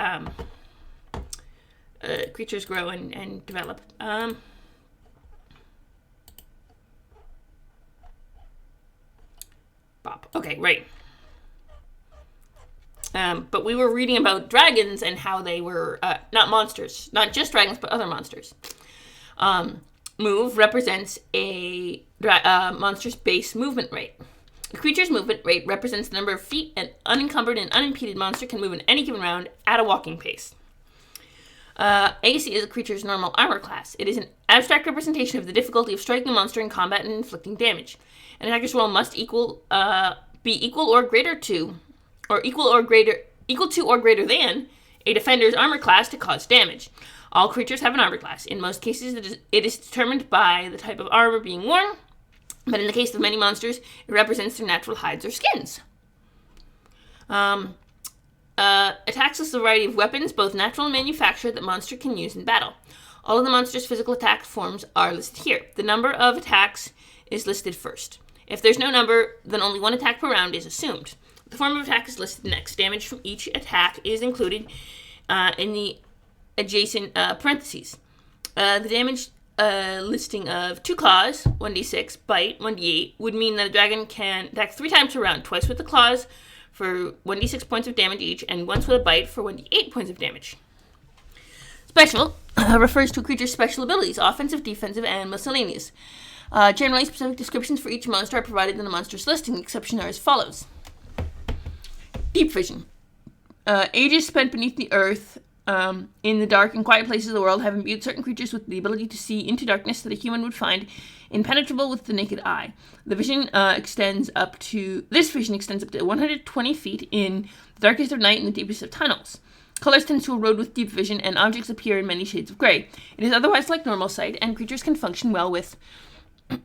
creatures grow and develop. Bop. Okay, right. But we were reading about dragons and how they were, not monsters, not just dragons, but other monsters. Move represents a monster's base movement rate. A creature's movement rate represents the number of feet an unencumbered and unimpeded monster can move in any given round at a walking pace. AC is a creature's normal armor class. It is an abstract representation of the difficulty of striking a monster in combat and inflicting damage. An attacker's roll must be equal or greater to or greater than a defender's armor class to cause damage. All creatures have an armor class. In most cases, it is determined by the type of armor being worn, but in the case of many monsters, it represents their natural hides or skins. Attacks list a variety of weapons, both natural and manufactured, that monster can use in battle. All of the monster's physical attack forms are listed here. The number of attacks is listed first. If there's no number, then only one attack per round is assumed. The form of attack is listed next. Damage from each attack is included in the adjacent parentheses. The damage listing of 2 claws, 1d6, bite, 1d8, would mean that a dragon can attack 3 times per round, twice with the claws for 1d6 points of damage each, and once with a bite for 1d8 points of damage. Special refers to a creature's special abilities, offensive, defensive, and miscellaneous. Generally, specific descriptions for each monster are provided in the monster's listing. The exceptions are as follows. Deep Vision. Ages spent beneath the earth in the dark and quiet places of the world have imbued certain creatures with the ability to see into darkness that a human would find impenetrable with the naked eye. This vision extends up to 120 feet in the darkest of night and the deepest of tunnels. Colors tend to erode with deep vision, and objects appear in many shades of gray. It is otherwise like normal sight, and creatures can function well with...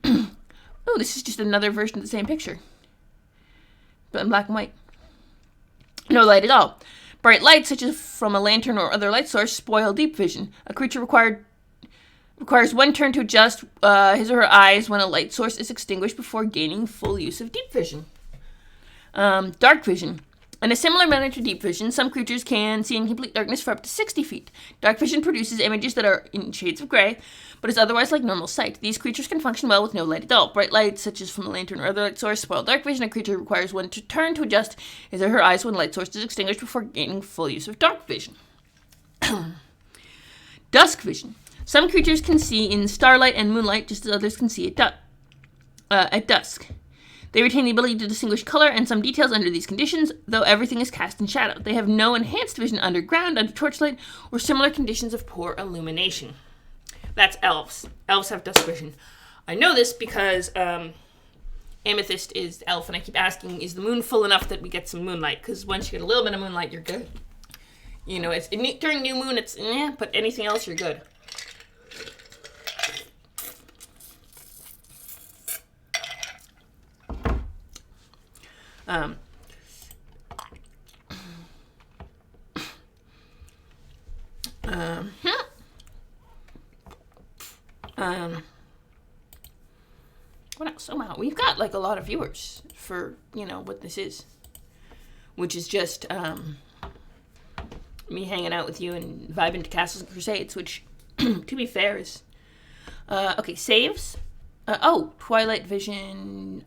Oh, this is just another version of the same picture, but in black and white. No light at all. Bright light, such as from a lantern or other light source, spoil deep vision. A creature requires 1 turn to adjust his or her eyes when a light source is extinguished before gaining full use of deep vision. Dark vision. In a similar manner to deep vision, some creatures can see in complete darkness for up to 60 feet. Dark vision produces images that are in shades of gray, but is otherwise like normal sight. These creatures can function well with no light at all. Bright light, such as from a lantern or other light source, spoil dark vision. A creature requires 1 turn to adjust his or her eyes when the light source is extinguished before gaining full use of dark vision. Dusk vision. Some creatures can see in starlight and moonlight, just as others can see at dusk. They retain the ability to distinguish color and some details under these conditions, though everything is cast in shadow. They have no enhanced vision underground, under torchlight, or similar conditions of poor illumination. That's elves. Elves have dusk vision. I know this because Amethyst is elf, and I keep asking, is the moon full enough that we get some moonlight? Because once you get a little bit of moonlight, you're good. You know, during new moon, it's but anything else, you're good. What else? Oh wow, we've got like a lot of viewers for what this is, which is just me hanging out with you and vibing to Castles and Crusades, which to be fair is okay. Saves. Twilight Vision.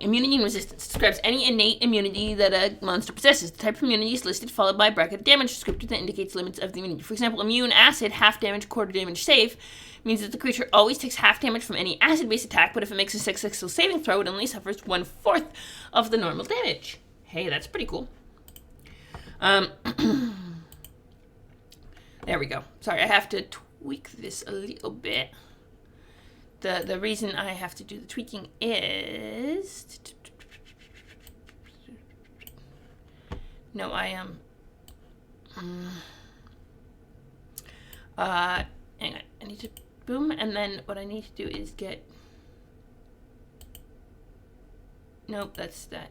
Immunity and resistance. Describes any innate immunity that a monster possesses. The type of immunity is listed, followed by a bracket damage descriptor that indicates limits of the immunity. For example, immune acid, half damage, quarter damage save, means that the creature always takes half damage from any acid-based attack, but if it makes a successful saving throw, it only suffers 1/4 of the normal damage. Hey, that's pretty cool. There we go. Sorry, I have to tweak this a little bit. The reason I have to do the tweaking is... No, I am... hang on. I need to... Boom. And then what I need to do is get... Nope, that's that.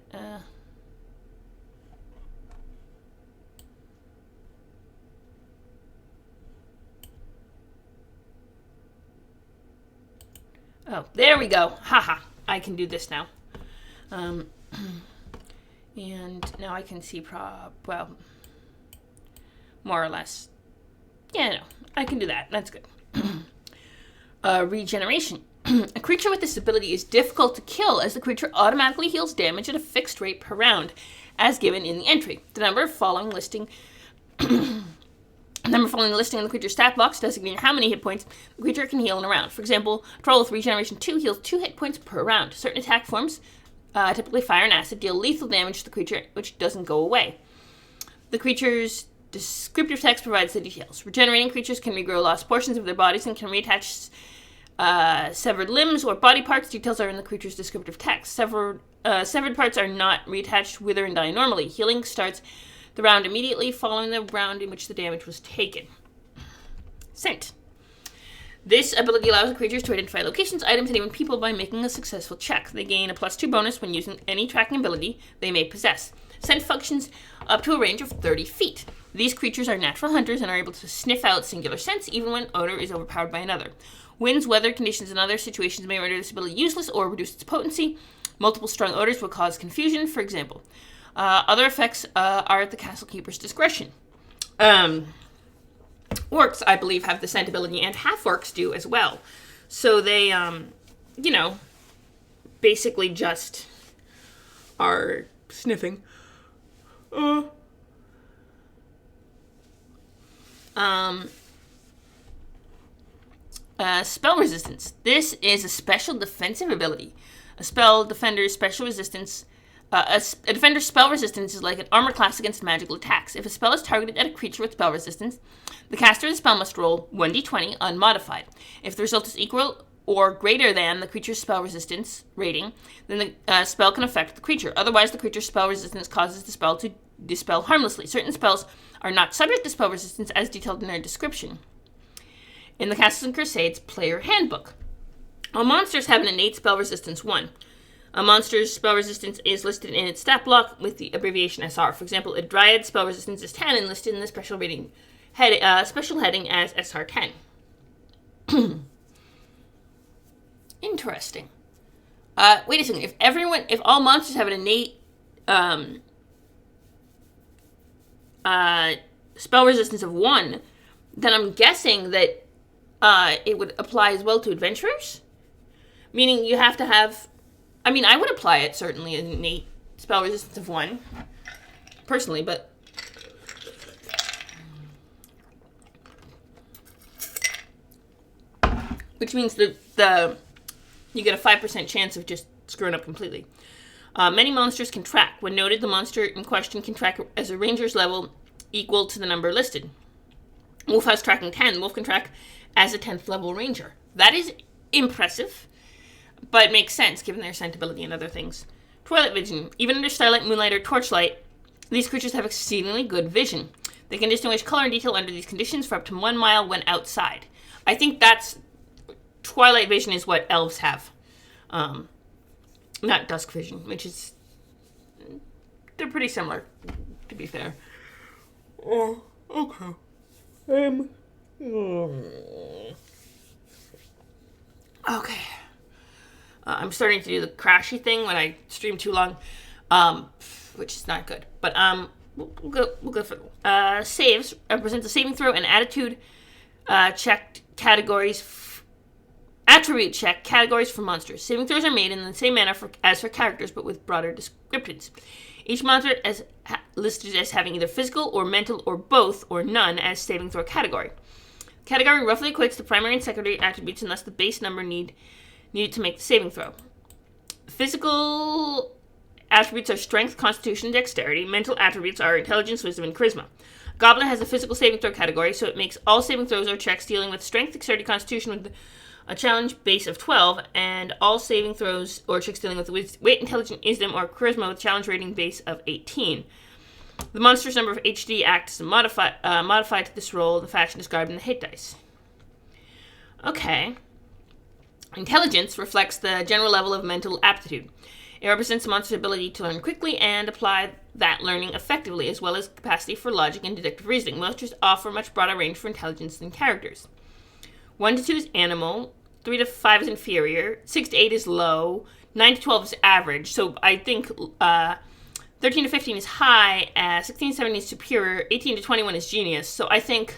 Oh, there we go. Haha. I can do this now. And now I can see well, more or less. Yeah, no, I can do that. That's good. Regeneration. A creature with this ability is difficult to kill as the creature automatically heals damage at a fixed rate per round, as given in the entry. The number following the listing on the creature's stat box designating how many hit points the creature can heal in a round. For example, a troll with Regeneration 2 heals 2 hit points per round. Certain attack forms, typically fire and acid, deal lethal damage to the creature, which doesn't go away. The creature's descriptive text provides the details. Regenerating creatures can regrow lost portions of their bodies and can reattach severed limbs or body parts. Details are in the creature's descriptive text. Severed parts are not reattached, wither, and die normally. Healing starts the round immediately following the round in which the damage was taken. Scent. This ability allows the creatures to identify locations, items, and even people by making a successful check. They gain a +2 bonus when using any tracking ability they may possess. Scent functions up to a range of 30 feet. These creatures are natural hunters and are able to sniff out singular scents even when odor is overpowered by another. Winds, weather conditions, and other situations may render this ability useless or reduce its potency. Multiple strong odors will cause confusion, for example. Other effects are at the castle keeper's discretion. Orcs, I believe, have the scent ability, and half-orcs do as well. So they, basically just are sniffing. Spell resistance. This is a special defensive ability. A defender's spell resistance is like an armor class against magical attacks. If a spell is targeted at a creature with spell resistance, the caster of the spell must roll 1d20 unmodified. If the result is equal or greater than the creature's spell resistance rating, then the spell can affect the creature. Otherwise, the creature's spell resistance causes the spell to dispel harmlessly. Certain spells are not subject to spell resistance as detailed in their description in the Castles and Crusades Player Handbook. All monsters have an innate spell resistance 1. A monster's spell resistance is listed in its stat block with the abbreviation SR. For example, a Dryad spell resistance is 10 and listed in the special heading as SR 10. Interesting. Wait a second. If all monsters have an innate spell resistance of 1, then I'm guessing that it would apply as well to adventurers? Meaning you have to have... I would apply it, certainly, an innate spell resistance of 1, personally, but... Which means that you get a 5% chance of just screwing up completely. Many monsters can track. When noted, the monster in question can track as a ranger's level equal to the number listed. Wolf has tracking 10. Wolf can track as a 10th level ranger. That is impressive, but makes sense given their scent ability and other things. Twilight vision. Even under starlight, moonlight, or torchlight, these creatures have exceedingly good vision. They can distinguish color and detail under these conditions for up to 1 mile when outside. I think twilight vision is what elves have. Not dusk vision, which is... They're pretty similar, to be fair. Oh, okay. Okay. I'm starting to do the crashy thing when I stream too long, which is not good. But we'll go for saves. Represents a saving throw and attitude check categories. Attribute check categories for monsters. Saving throws are made in the same manner as for characters, but with broader descriptions. Each monster is listed as having either physical or mental or both or none as saving throw category. Category roughly equates to primary and secondary attributes unless the base number needed to make the saving throw. Physical attributes are strength, constitution, dexterity. Mental attributes are intelligence, wisdom, and charisma. Goblin has a physical saving throw category, so it makes all saving throws or checks dealing with strength, dexterity, constitution with a challenge base of 12, and all saving throws or checks dealing with weight, intelligence, wisdom, or charisma with challenge rating base of 18. The monster's number of HD acts as modified to this roll, the fashion described in the hit dice. Okay. Intelligence reflects the general level of mental aptitude. It represents the monster's ability to learn quickly and apply that learning effectively, as well as capacity for logic and deductive reasoning. Monsters offer much broader range for intelligence than characters. 1 to 2 is animal, 3 to 5 is inferior, 6 to 8 is low, 9 to 12 is average. So I think 13 to 15 is high, 16 to 17 is superior, 18 to 21 is genius. So I think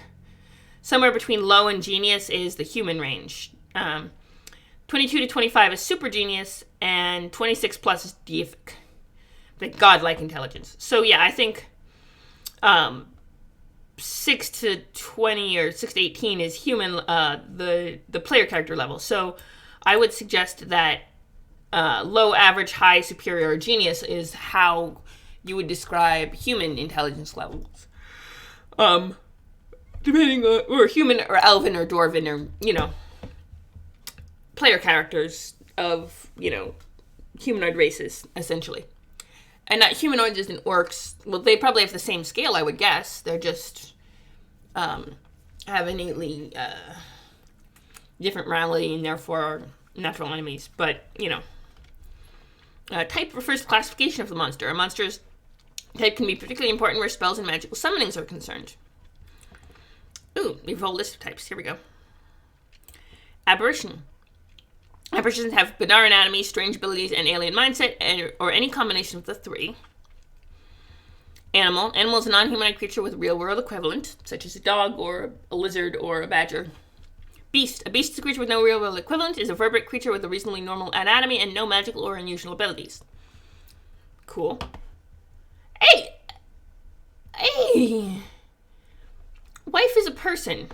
somewhere between low and genius is the human range. 22 to 25 is super genius, and 26 plus is deific. The godlike intelligence. So yeah, I think 6 to 20 or 6 to 18 is human, the player character level. So I would suggest that low, average, high, superior, or genius is how you would describe human intelligence levels. Depending on, or human or elven or dwarven or, player characters of, humanoid races, essentially. And not humanoids isn't orcs. Well, they probably have the same scale, I would guess. They're just have innately different morality and therefore are natural enemies. But, type refers to classification of the monster. A monster's type can be particularly important where spells and magical summonings are concerned. Ooh, we have a whole list of types. Here we go. Aberration. Apparitions have bizarre anatomy, strange abilities, and alien mindset, or any combination of the three. Animal. Animal is a non-humanoid creature with real-world equivalent, such as a dog or a lizard or a badger. Beast. A beast is a creature with no real-world equivalent, is a vertebrate creature with a reasonably normal anatomy and no magical or unusual abilities. Cool. Hey! Wife is a person.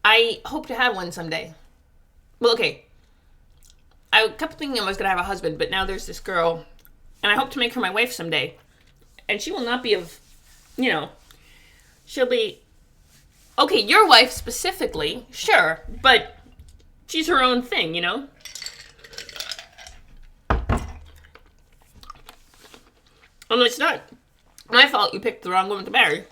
I hope to have one someday. Well, okay. I kept thinking I was going to have a husband, but now there's this girl, and I hope to make her my wife someday. And she will not be of, she'll be, okay, your wife specifically, sure, but she's her own thing, Although it's not my fault you picked the wrong woman to marry.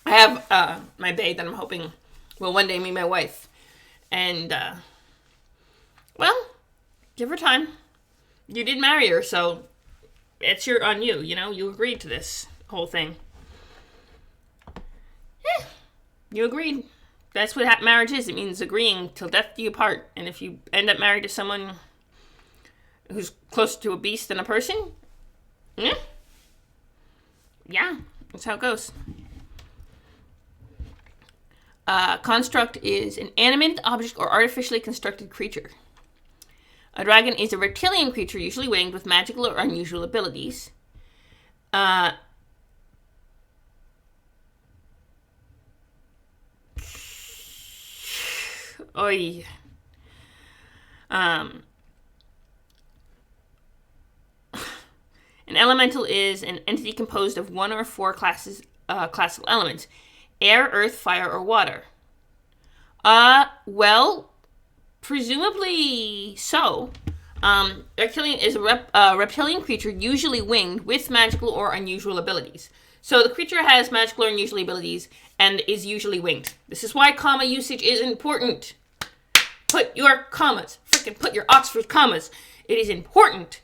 I have my bae that I'm hoping will one day meet my wife. And, well, give her time. You did marry her, so it's on you, You agreed to this whole thing. You agreed. That's what marriage is. It means agreeing till death do you part. And if you end up married to someone who's closer to a beast than a person, yeah, that's how it goes. Construct is an animate object or artificially constructed creature. A dragon is a reptilian creature, usually winged, with magical or unusual abilities. An elemental is an entity composed of one or four classical elements: air, earth, fire, or water. Well, presumably so. Reptilian is a reptilian creature, usually winged, with magical or unusual abilities. So the creature has magical or unusual abilities and is usually winged. This is why comma usage is important. Put your commas. Frickin' put your Oxford commas. It is important.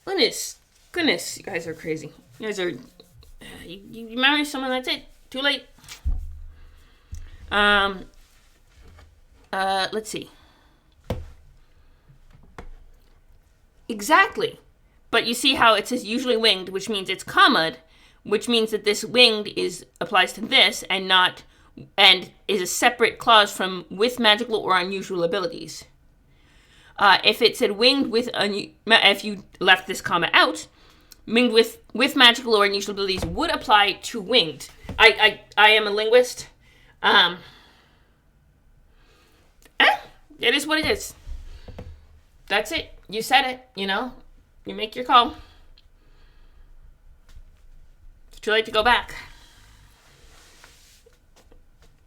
Goodness, you guys are crazy. You guys are... You marry someone, that's it. Too late. Let's see. Exactly. But you see how it says usually winged, which means it's commaed, which means that this winged applies to this and is a separate clause from with magical or unusual abilities. If it said winged with, if you left this comma out, winged with magical or unusual abilities would apply to winged. I am a linguist. It is what it is. That's it. You said it, You make your call. It's too late to go back.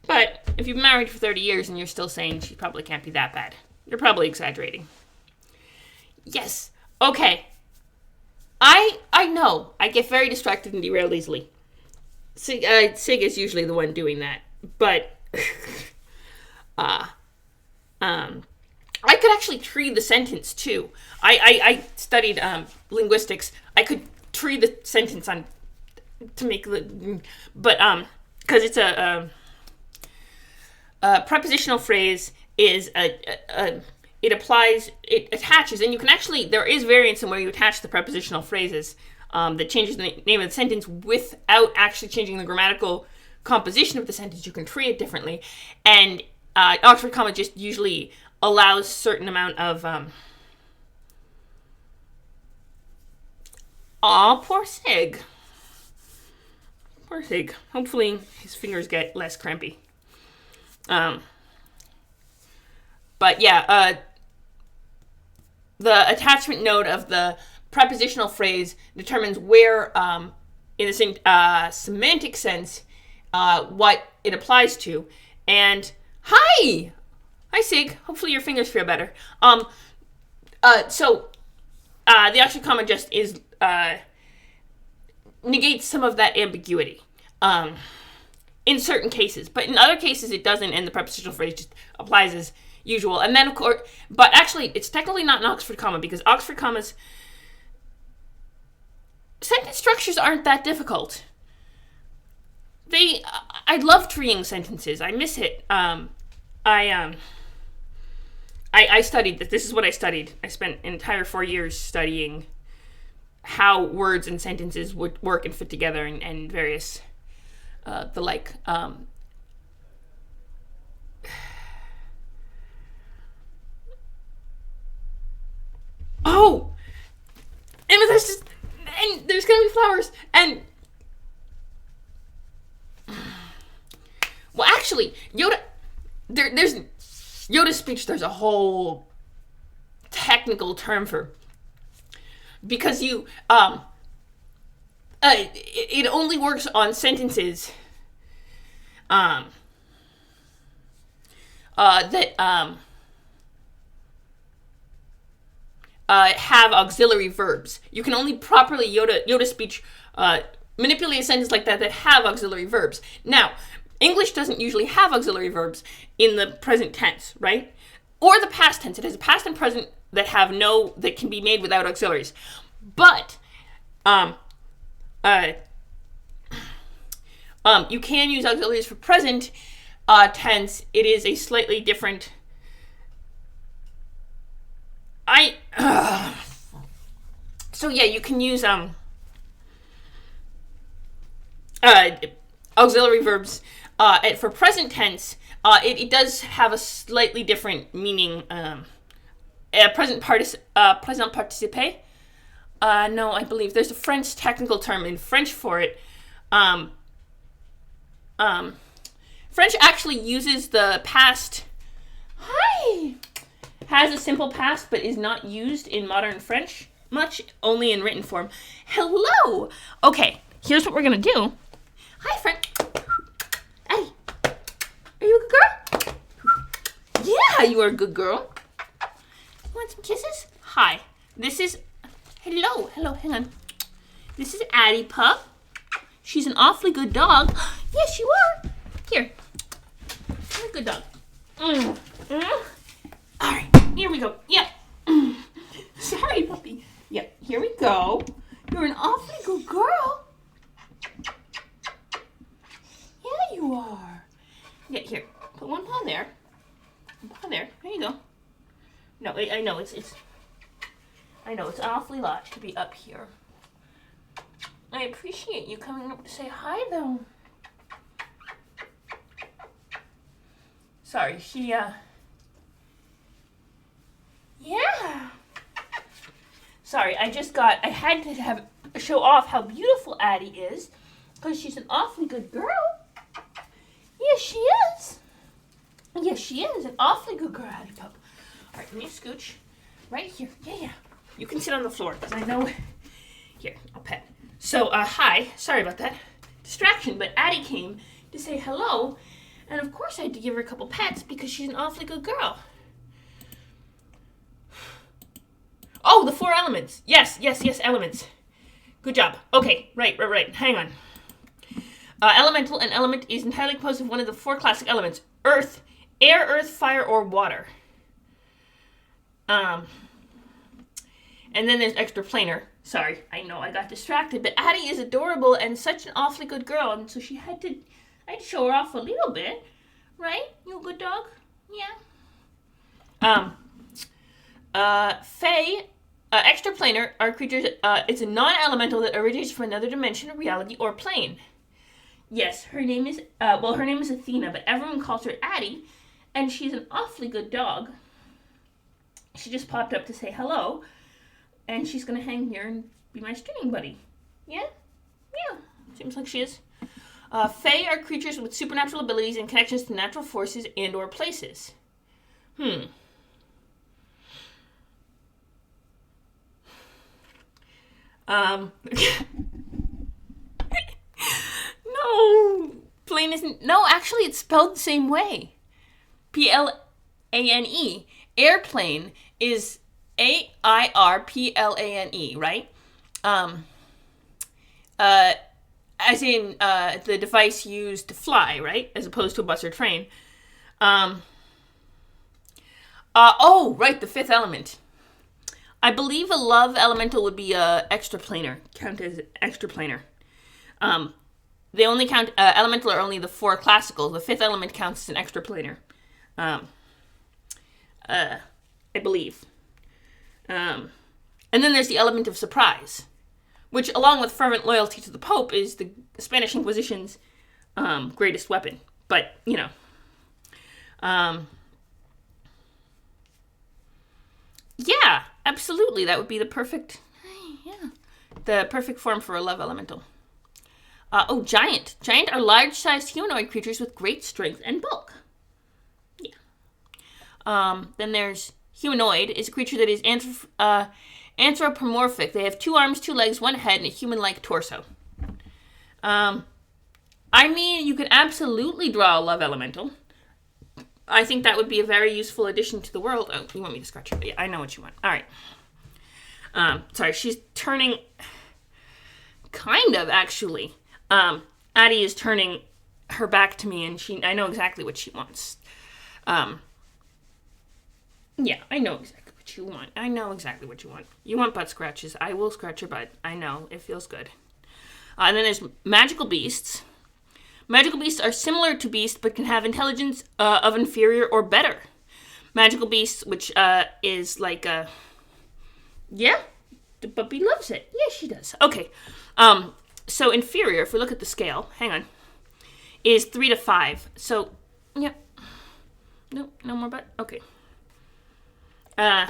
But if you've been married for 30 years and you're still saying she probably can't be that bad, you're probably exaggerating. Yes. Okay. I know. I get very distracted and derailed easily. Sig is usually the one doing that. But I could actually tree the sentence too. I studied linguistics. I could tree the sentence to make the, but because it's a prepositional phrase is it attaches, and you can actually, there is variance in where you attach the prepositional phrases that changes the name of the sentence without actually changing the grammatical composition of the sentence. You can tree it differently, and Oxford comma just usually allows certain amount of poor Sig. Hopefully his fingers get less crampy. But yeah, the attachment node of the prepositional phrase determines where, in the semantic sense, what it applies to. And hi, Sig. Hopefully your fingers feel better. So the Oxford comma just is negates some of that ambiguity. In certain cases, but in other cases it doesn't, and the prepositional phrase just applies as usual. And then, of course, but actually, it's technically not an Oxford comma, because Oxford commas, sentence structures aren't that difficult. I love treeing sentences. I miss it. I studied this. This is what I studied. I spent an entire 4 years studying how words and sentences would work and fit together, and various the like. Oh, Amethyst, and there's gonna be flowers, and well, actually, Yoda. There's Yoda's speech. There's a whole technical term for, because you it only works on sentences that have auxiliary verbs. You can only properly Yoda speech manipulate a sentence like that have auxiliary verbs. Now, English doesn't usually have auxiliary verbs in the present tense, right? Or the past tense. It has a past and present that can be made without auxiliaries. But you can use auxiliaries for present tense. It is a slightly different. So yeah, you can use auxiliary verbs for present tense. It does have a slightly different meaning. Present participe. No, I believe there's a French technical term in French for it. French actually uses the past. Has a simple past, but is not used in modern French much, only in written form. Hello! Okay, here's what we're gonna do. Hi, friend. Hey, are you a good girl? Yeah, you are a good girl. You want some kisses? Hi, this is... Hello, hang on. This is Addie Pup. She's an awfully good dog. Yes, you are. Here. You're a good dog. All right, here we go. Yep. Sorry, puppy. Yep, here we go. You're an awfully good girl. Yeah, you are. Yeah, here. Put one paw there. One paw there. There you go. No, I know it's awfully large to be up here. I appreciate you coming up to say hi, though. Sorry, she, Yeah. Sorry, I had to show off how beautiful Addie is, because she's an awfully good girl. Yes, she is. Yes, she is. An awfully good girl, Addie Pup. All right, let me scooch right here. Yeah. You can sit on the floor, because I know... Here, I'll pet. So, hi. Sorry about that distraction, but Addie came to say hello, and of course I had to give her a couple pets, because she's an awfully good girl. Oh, the 4 elements. Yes, elements. Good job. Okay, right. Hang on. Elemental, an element is entirely composed of one of the 4 classic elements. Earth, air, earth, fire, or water. And then there's extraplanar. Sorry, I know I got distracted, but Addie is adorable and such an awfully good girl, and so I had to show her off a little bit. Right? You a good dog? Yeah. Fae, extraplanar are creatures, it's a non-elemental that originates from another dimension, reality, or plane. Yes, her name is Athena, but everyone calls her Addie, and she's an awfully good dog. She just popped up to say hello, and she's gonna hang here and be my streaming buddy. Yeah? Yeah, seems like she is. Fae are creatures with supernatural abilities and connections to natural forces and or places. No, plane isn't. No, actually, it's spelled the same way. Plane. Airplane is AIRPLANE, right? as in the device used to fly, right? As opposed to a bus or train. Oh, right, the fifth element. I believe a love elemental would be extraplanar, count as extraplanar. They only count, elemental are only the four classical. The fifth element counts as an extraplanar. I believe. And then there's the element of surprise, which, along with fervent loyalty to the Pope, is the Spanish Inquisition's greatest weapon. But, yeah, absolutely. That would be the perfect form for a love elemental. Giant. Giant are large-sized humanoid creatures with great strength and bulk. Yeah. Then there's humanoid, is a creature that is anthropomorphic. They have 2 arms, 2 legs, 1 head, and a human-like torso. I mean, you could absolutely draw a love elemental. I think that would be a very useful addition to the world. Oh, you want me to scratch her? Yeah, I know what you want. All right. Sorry, she's turning... Kind of, actually. Addie is turning her back to me, and I know exactly what she wants. Yeah, I know exactly what you want. I know exactly what you want. You want butt scratches. I will scratch your butt. I know. It feels good. And then there's magical beasts. Magical beasts are similar to beasts, but can have intelligence of inferior or better. Magical beasts, which is like a... Yeah, the puppy loves it. Yeah, she does. Okay. So inferior, if we look at the scale, hang on, is 3 to 5. So, yeah. No more butt? Okay. The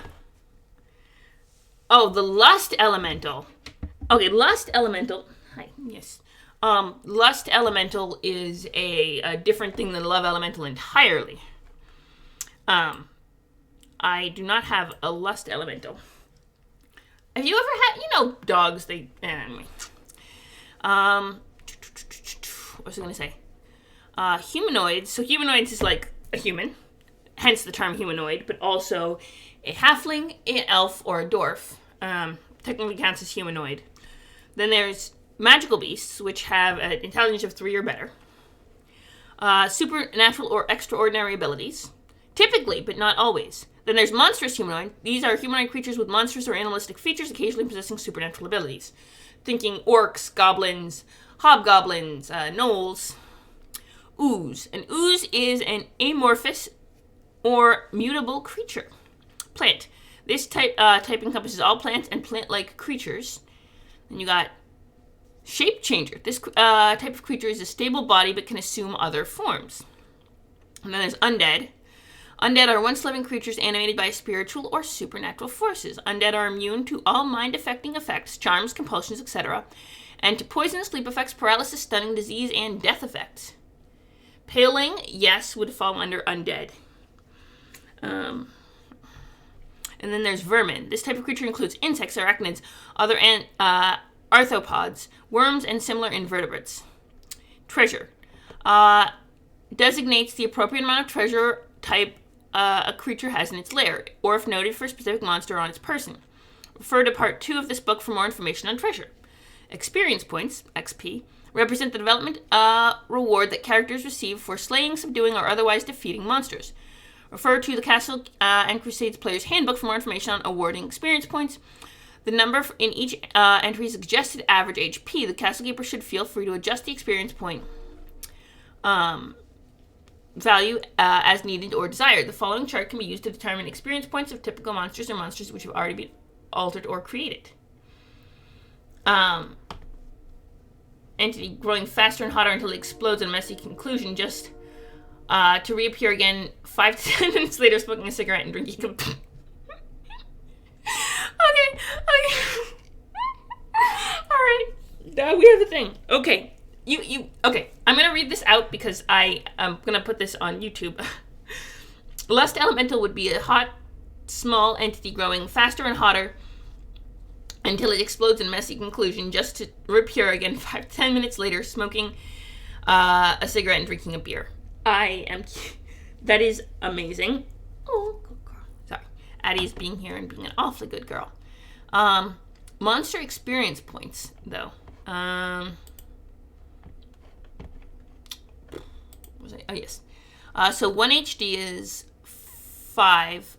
lust elemental. Okay, lust elemental. Hi, yes. Lust elemental is a different thing than love elemental entirely. I do not have a lust elemental. Have you ever had, dogs, anyway. What was I going to say? Humanoids. So humanoids is like a human, hence the term humanoid, but also a halfling, an elf, or a dwarf. Technically counts as humanoid. Then there's magical beasts, which have an intelligence of 3 or better. Supernatural or extraordinary abilities. Typically, but not always. Then there's monstrous humanoid. These are humanoid creatures with monstrous or animalistic features, occasionally possessing supernatural abilities. Thinking orcs, goblins, hobgoblins, gnolls. Ooze. An ooze is an amorphous or mutable creature. Plant. This type encompasses all plants and plant-like creatures. Then you got shape changer. This type of creature is a stable body but can assume other forms. And then there's undead. Undead are once-living creatures animated by spiritual or supernatural forces. Undead are immune to all mind-affecting effects, charms, compulsions, etc., and to poison, sleep effects, paralysis, stunning, disease, and death effects. Paling, yes, would fall under undead. And then there's vermin. This type of creature includes insects, arachnids, other arthropods, worms, and similar invertebrates. Treasure. Designates the appropriate amount of treasure type a creature has in its lair, or if noted for a specific monster on its person. Refer to part 2 of this book for more information on treasure. Experience points, XP, represent the development reward that characters receive for slaying, subduing, or otherwise defeating monsters. Refer to the Castle and Crusades Player's Handbook for more information on awarding experience points. The number in each entry's suggested average HP. The Castle Keeper should feel free to adjust the experience point value as needed or desired. The following chart can be used to determine experience points of typical monsters or monsters which have already been altered or created. Entity growing faster and hotter until it explodes in a messy conclusion, just to reappear again 5 to 10 minutes later, smoking a cigarette and drinking a... Okay. Alright. Now we have a thing. Okay. Okay. I'm going to read this out because I am going to put this on YouTube. Lust elemental would be a hot, small entity growing faster and hotter until it explodes in messy conclusion, just to reappear again 5 to 10 minutes later, smoking a cigarette and drinking a beer. That is amazing. Oh, good girl. Sorry. Addie's being here and being an awfully good girl. Monster experience points, though. Was I? Oh, yes. So 1 HD is 5.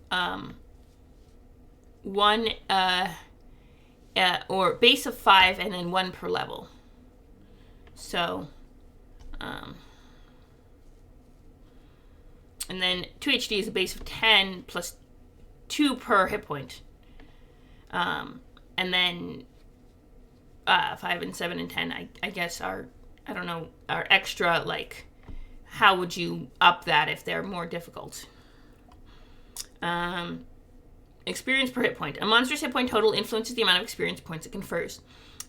One, or base of 5, and then 1 per level. So, and then 2 HD is a base of 10 plus 2 per hit point. And then 5 and 7 and 10, I guess, are extra, like, how would you up that if they're more difficult? Experience per hit point. A monster's hit point total influences the amount of experience points it confers.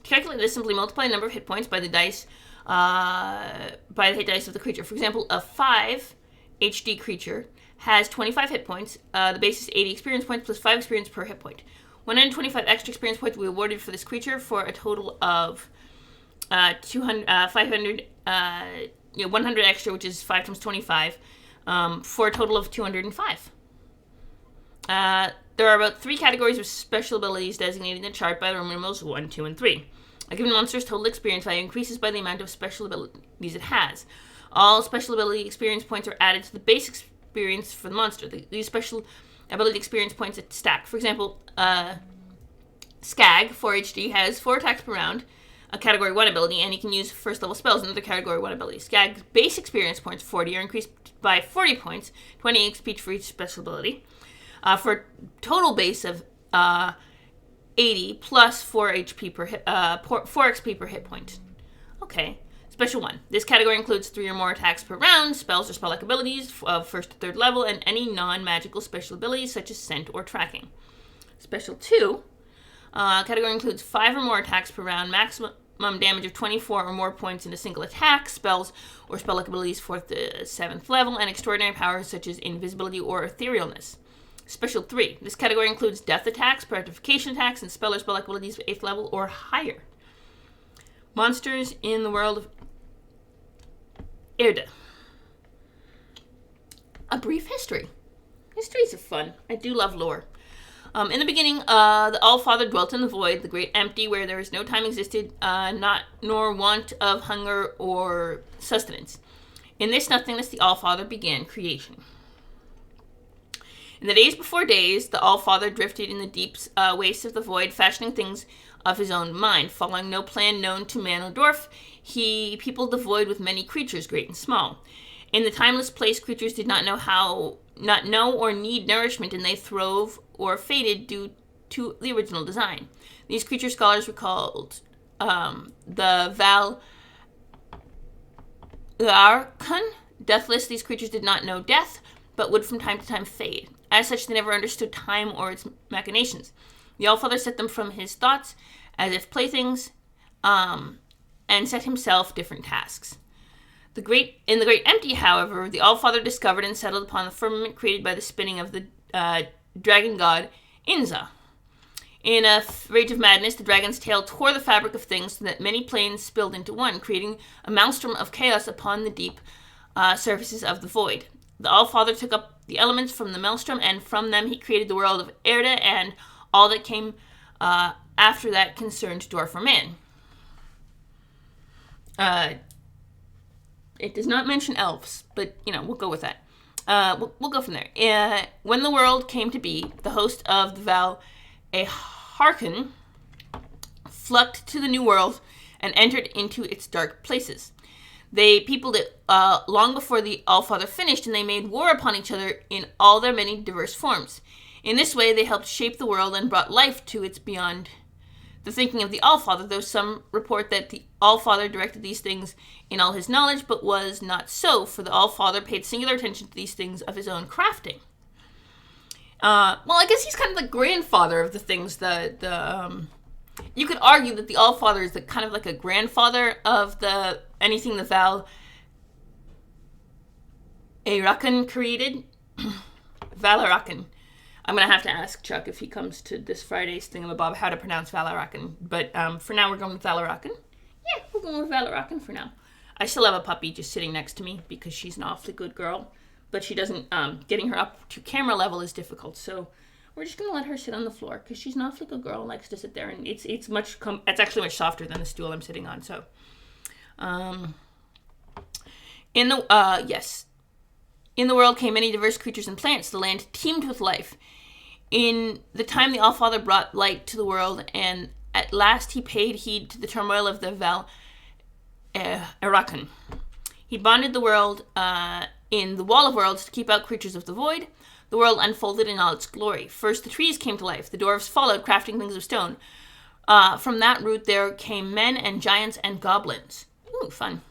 To calculate this, simply multiply the number of hit points by the dice, by the hit dice of the creature. For example, a 5 HD creature has 25 hit points. The base is 80 experience points plus 5 experience per hit point. 125 extra experience points will be awarded for this creature for a total of 500, 100 extra, which is 5 times 25, for a total of 205. There are about 3 categories of special abilities designated in the chart by the Roman numerals 1, 2, and 3. A given monster's total experience value increases by the amount of special abilities it has. All special ability experience points are added to the base experience for the monster. These special ability experience points stack. For example, Skag, 4 HD, has 4 attacks per round, a Category 1 ability, and he can use first level spells, another Category 1 ability. Skag's base experience points, 40, are increased by 40 points, 20 XP for each special ability, for a total base of 80 plus 4 HP per 4 XP per hit point. Okay. Special 1. This category includes 3 or more attacks per round, spells or spell-like abilities of 1st to 3rd level, and any non-magical special abilities such as scent or tracking. Special 2. Category includes 5 or more attacks per round, maximum damage of 24 or more points in a single attack, spells or spell-like abilities 4th to 7th level, and extraordinary powers such as invisibility or etherealness. Special 3. This category includes death attacks, petrification attacks, and spell or spell-like abilities of 8th level or higher. Monsters in the world of Erde. A brief history. Histories are fun. I do love lore. In the beginning, the All-Father dwelt in the void, the great empty, where there is no time existed, nor want of hunger or sustenance. In this nothingness, the All-Father began creation. In the days before days, the All-Father drifted in the deep wastes of the void, fashioning things of his own mind. Following no plan known to man or dwarf, he peopled the void with many creatures, great and small. In the timeless place, creatures did not know or need nourishment, and they throve or faded due to the original design. These creature scholars were called the Valarkan. Deathless, these creatures did not know death, but would from time to time fade. As such, they never understood time or its machinations. The Allfather set them from his thoughts as if playthings, and set himself different tasks. In the great empty, however, the Allfather discovered and settled upon the firmament created by the spinning of the dragon god Inza. In a rage of madness, the dragon's tail tore the fabric of things so that many planes spilled into one, creating a maelstrom of chaos upon the deep surfaces of the void. The Allfather took up the elements from the maelstrom, and from them he created the world of Erde and all that came after that concerned dwarf or man. It does not mention elves, but, we'll go with that. We'll go from there. When the world came to be, the host of the Val Aharkan flocked to the new world and entered into its dark places. They peopled it long before the Allfather finished, and they made war upon each other in all their many diverse forms. In this way, they helped shape the world and brought life to its beyond the thinking of the Allfather, though some report that the Allfather directed these things in all his knowledge, but was not so, for the Allfather paid singular attention to these things of his own crafting. I guess he's kind of the grandfather of the things you could argue that the Allfather is kind of like a grandfather of anything the Val Aharkan created. Valarakan. I'm going to have to ask Chuck if he comes to this Friday's thingamabob how to pronounce Valarakan. But for now, we're going with Valarakan. Yeah, we're going with Valarakan for now. I still have a puppy just sitting next to me because she's an awfully good girl. But she doesn't, getting her up to camera level is difficult. So we're just gonna let her sit on the floor because she's an awfully good girl and likes to sit there, and it's actually much softer than the stool I'm sitting on. So, in the world came many diverse creatures and plants. The land teemed with life. In the time the Allfather brought light to the world, and at last he paid heed to the turmoil of the Val Erakan. He bonded the world in the Wall of Worlds to keep out creatures of the void. The world unfolded in all its glory. First, the trees came to life. The dwarves followed, crafting things of stone. From that root, there came men and giants and goblins. Ooh, fun.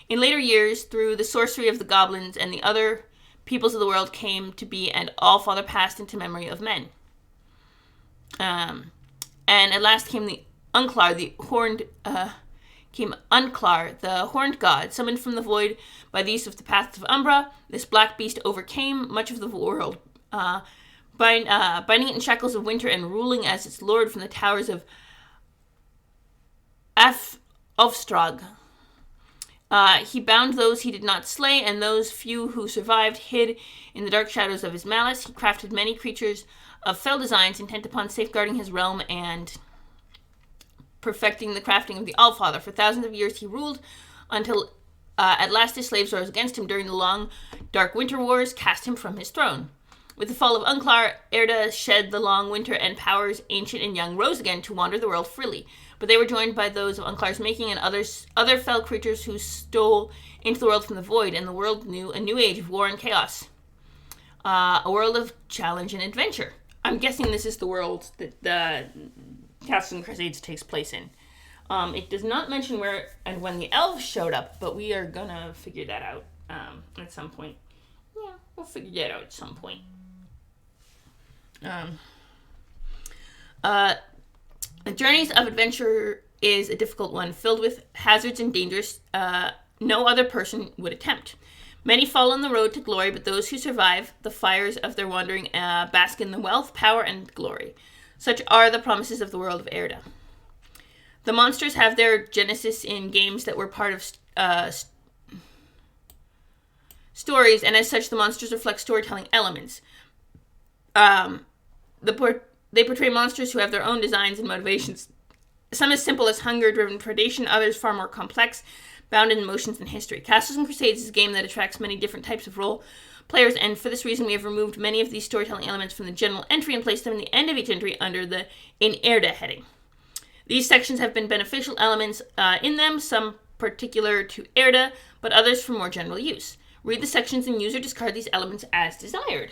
In later years, through the sorcery of the goblins and the other peoples of the world came to be, and Allfather passed into memory of men. And at last came the Unclar, the horned god, summoned from the void by the use of the paths of Umbra. This black beast overcame much of the world, binding it in shackles of winter and ruling as its lord from the towers of Ofstrog. He bound those he did not slay, and those few who survived hid in the dark shadows of his malice. He crafted many creatures of fell designs, intent upon safeguarding his realm and perfecting the crafting of the Allfather. For thousands of years he ruled, until at last his slaves rose against him during the long, dark winter wars, cast him from his throne. With the fall of Unclar, Erda shed the long winter, and powers ancient and young rose again to wander the world freely. But they were joined by those of Unclar's making and other fell creatures who stole into the world from the void, and the world knew a new age of war and chaos. A world of challenge and adventure. I'm guessing this is the world that the Castles and Crusades takes place in. It does not mention where and when the elves showed up, but we are gonna figure that out at some point. Yeah, we'll figure that out at some point. The Journeys of Adventure is a difficult one, filled with hazards and dangers no other person would attempt. Many fall on the road to glory, but those who survive the fires of their wandering bask in the wealth, power, and glory. Such are the promises of the world of Erda. The monsters have their genesis in games that were part of stories, and as such, the monsters reflect storytelling elements. They portray monsters who have their own designs and motivations. Some as simple as hunger-driven predation, others far more complex, bound in emotions and history. Castles and Crusades is a game that attracts many different types of role players, and for this reason we have removed many of these storytelling elements from the general entry and placed them in the end of each entry under the In Erda heading. These sections have been beneficial elements in them, some particular to Erda, but others for more general use. Read the sections and use or discard these elements as desired.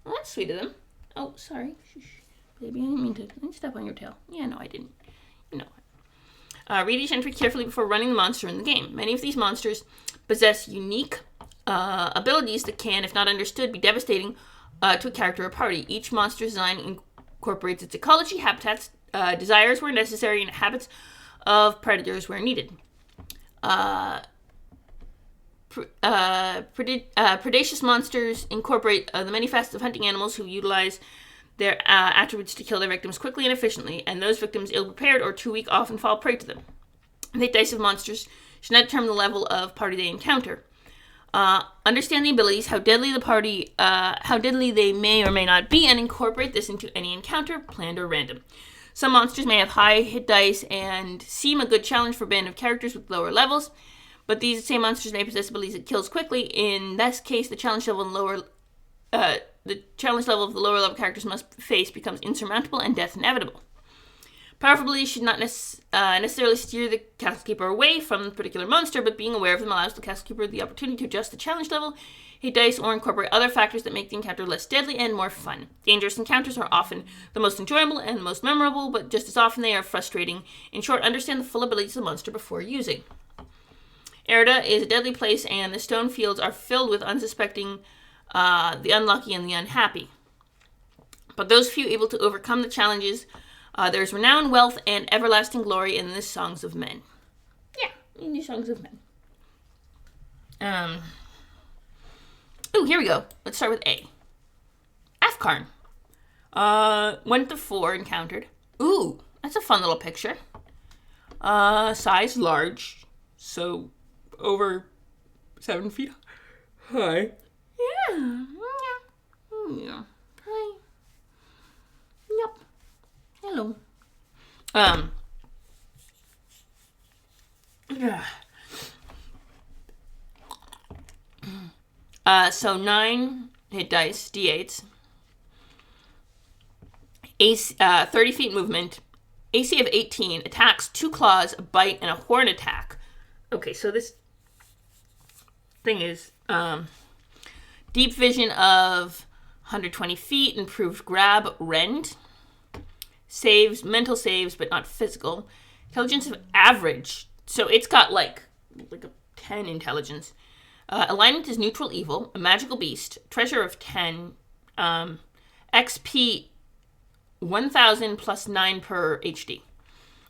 Well, that's sweet of them. Oh, sorry. Shh. Baby, I didn't mean to step on your tail. Yeah, no, I didn't. You know. Read each entry carefully before running the monster in the game. Many of these monsters possess unique abilities that can, if not understood, be devastating to a character or party. Each monster's design incorporates its ecology, habitats, desires where necessary, and habits of predators where needed. Predaceous monsters incorporate the many facets of hunting animals who utilize their attributes to kill their victims quickly and efficiently, and those victims ill-prepared or too weak often fall prey to them. The dice of monsters should not determine the level of party they encounter. Understand the abilities, how deadly they may or may not be, and incorporate this into any encounter, planned or random. Some monsters may have high hit dice and seem a good challenge for a band of characters with lower levels, but these same monsters may possess abilities that kills quickly. In this case, the challenge level of the lower level characters must face becomes insurmountable and death inevitable. Powerful abilities should not necessarily steer the castle keeper away from the particular monster, but being aware of them allows the castle keeper the opportunity to adjust the challenge level, hit dice, or incorporate other factors that make the encounter less deadly and more fun. Dangerous encounters are often the most enjoyable and the most memorable, but just as often they are frustrating. In short, understand the full abilities of the monster before using. Erda is a deadly place, and the stone fields are filled with unsuspecting, the unlucky, and the unhappy. But those few able to overcome the challenges, there is renown, wealth, and everlasting glory in the Songs of Men. Yeah, in the Songs of Men. Here we go. Let's start with A. Afkarn. 1 to 4 encountered. Ooh, that's a fun little picture. Size large, so over 7 feet high. Yeah. Hi. Hello. Yeah. So 9 hit dice, d8s. 30 feet movement. AC of 18. Attacks, 2 claws, a bite, and a horn attack. Okay, so this thing is deep vision of 120 feet, improved grab, rend. Saves, mental saves, but not physical. Intelligence of average. So it's got like a 10 intelligence. Alignment is neutral evil, a magical beast, treasure of 10, XP 1,000 plus 9 per HD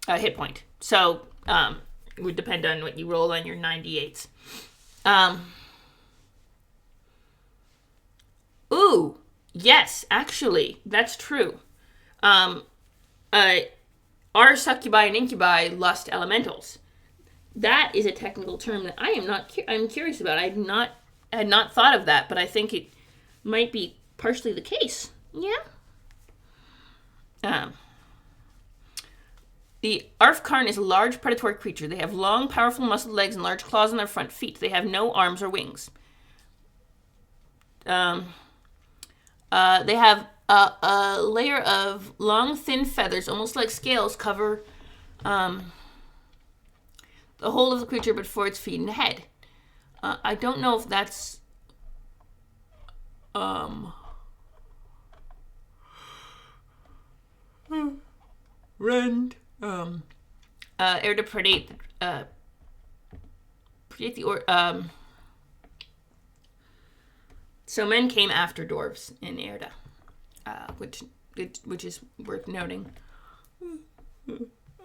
hit point. So it would depend on what you roll on your 98s. Ooh, yes, actually, that's true. Are succubi and incubi lust elementals? That is a technical term that I'm curious about. I had not thought of that, but I think it might be partially the case. Yeah. The Arfkarn is a large predatory creature. They have long, powerful, muscled legs and large claws on their front feet. They have no arms or wings. They have a layer of long, thin feathers, almost like scales, cover the whole of the creature but for its feet and head. I don't know if that's rend air to predate the so men came after dwarves in Erda, which is worth noting.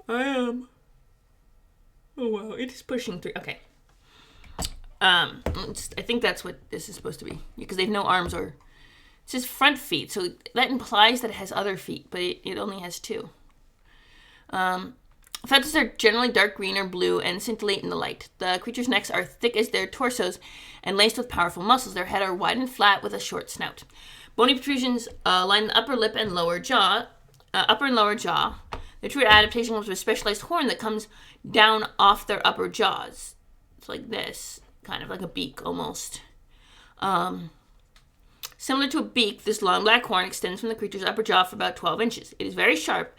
I am. Oh wow, it is pushing through. Okay. I think that's what this is supposed to be, because they have no arms or. It says front feet, so that implies that it has other feet, but it only has 2. Feathers are generally dark green or blue and scintillate in the light. The creature's necks are thick as their torsos and laced with powerful muscles. Their head are wide and flat with a short snout. Bony protrusions line the upper lip and lower jaw. Upper and lower jaw. Their true adaptation comes with a specialized horn that comes down off their upper jaws. It's like this, kind of like a beak almost. Similar to a beak, this long black horn extends from the creature's upper jaw for about 12 inches. It is very sharp,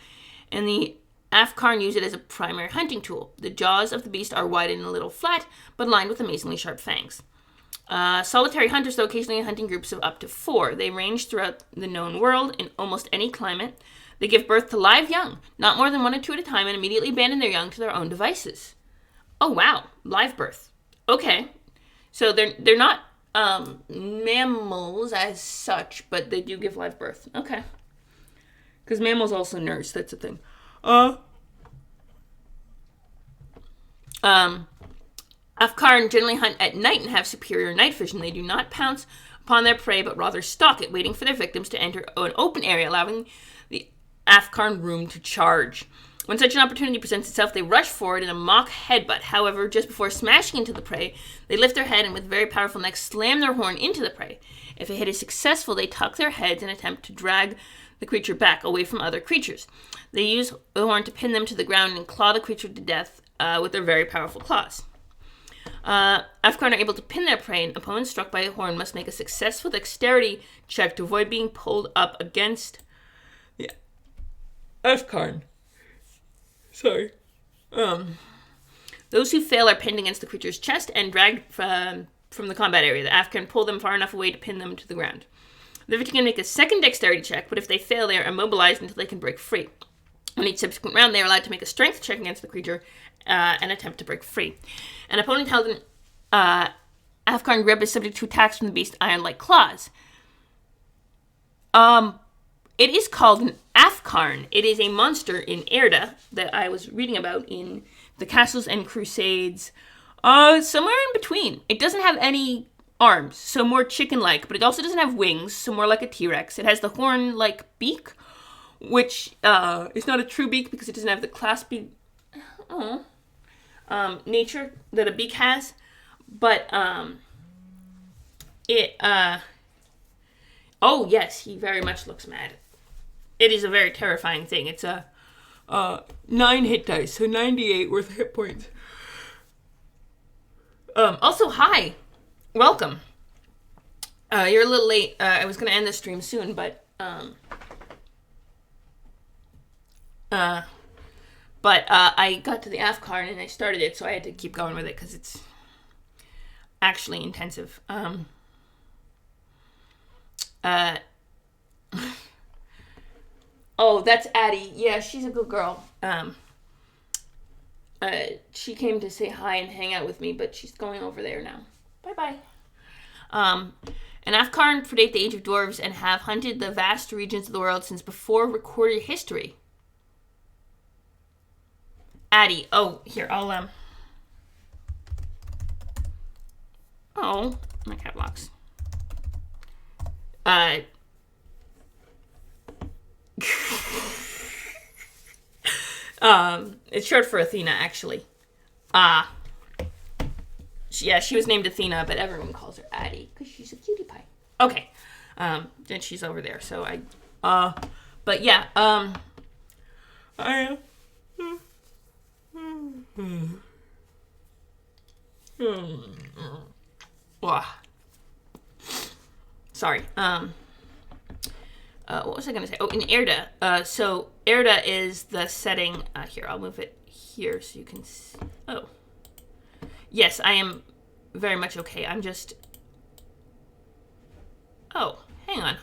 and the Afkarn use it as a primary hunting tool. The jaws of the beast are wide and a little flat, but lined with amazingly sharp fangs. Solitary hunters, though, occasionally hunting groups of up to 4. They range throughout the known world in almost any climate. They give birth to live young, not more than 1 or 2 at a time, and immediately abandon their young to their own devices. Oh, wow. Live birth. Okay. So they're not mammals as such, but they do give live birth. Okay. Because mammals also nurse. That's a thing. Afkarn generally hunt at night and have superior night vision. They do not pounce upon their prey, but rather stalk it, waiting for their victims to enter an open area, allowing the Afkarn room to charge. When such an opportunity presents itself, they rush forward in a mock headbutt. However, just before smashing into the prey, they lift their head and with very powerful necks slam their horn into the prey. If a hit is successful, they tuck their heads and attempt to drag the creature back away from other creatures. They use the horn to pin them to the ground and claw the creature to death with their very powerful claws. Afkarn are able to pin their prey, and opponents struck by a horn must make a successful dexterity check to avoid being pulled up against the Afkarn. Sorry. Those who fail are pinned against the creature's chest and dragged from the combat area. The Afkarn pull them far enough away to pin them to the ground. The victim can make a second dexterity check, but if they fail, they are immobilized until they can break free. On each subsequent round, they are allowed to make a strength check against the creature and attempt to break free. An opponent held in Afkarn grip is subject to attacks from the beast's iron-like claws. It is called an Afkarn. It is a monster in Erda that I was reading about in the Castles and Crusades. Somewhere in between. It doesn't have any arms, so more chicken-like, but it also doesn't have wings, so more like a T-Rex. It has the horn-like beak, which is not a true beak because it doesn't have the claspy nature that a beak has. But oh yes, he very much looks mad. It is a very terrifying thing. It's a 9 hit dice, so 98 worth of hit points. Also, hi. Welcome. You're a little late. I was going to end the stream soon, but I got to the AFCAR and I started it, so I had to keep going with it because it's actually intensive. Oh, that's Addie. Yeah, she's a good girl. She came to say hi and hang out with me, but she's going over there now. Bye-bye. An Afghan predate the age of dwarves and have hunted the vast regions of the world since before recorded history. Addie. Oh, here, I'll, Oh, my cat blocks. It's short for Athena, actually. She was named Athena, but everyone calls her Addie because she's a cutie pie. Okay. Then she's over there, so but yeah, sorry. What was I going to say? Oh, in Erda. So Erda is the setting. Here, I'll move it here so you can see. Oh. Yes, I am very much okay. I'm just... Oh, hang on.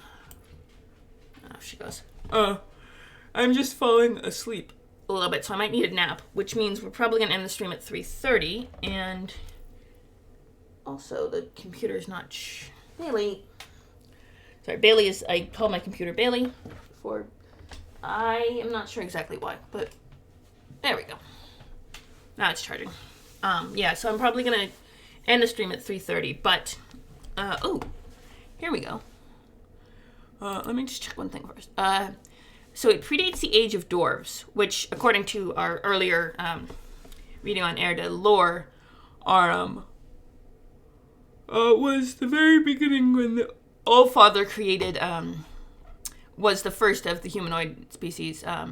Oh, she goes. I'm just falling asleep a little bit, so I might need a nap, which means we're probably going to end the stream at 3:30, and also the computer is not... Bailey. Sorry, Bailey is... I called my computer Bailey for... I am not sure exactly why, but there we go. Now it's charging. Yeah, so I'm probably going to end the stream at 3:30, but, oh, here we go. Let me just check one thing first. So it predates the age of dwarves, which, according to our earlier, reading on Erda lore, was the very beginning when the Allfather created, was the first of the humanoid species, I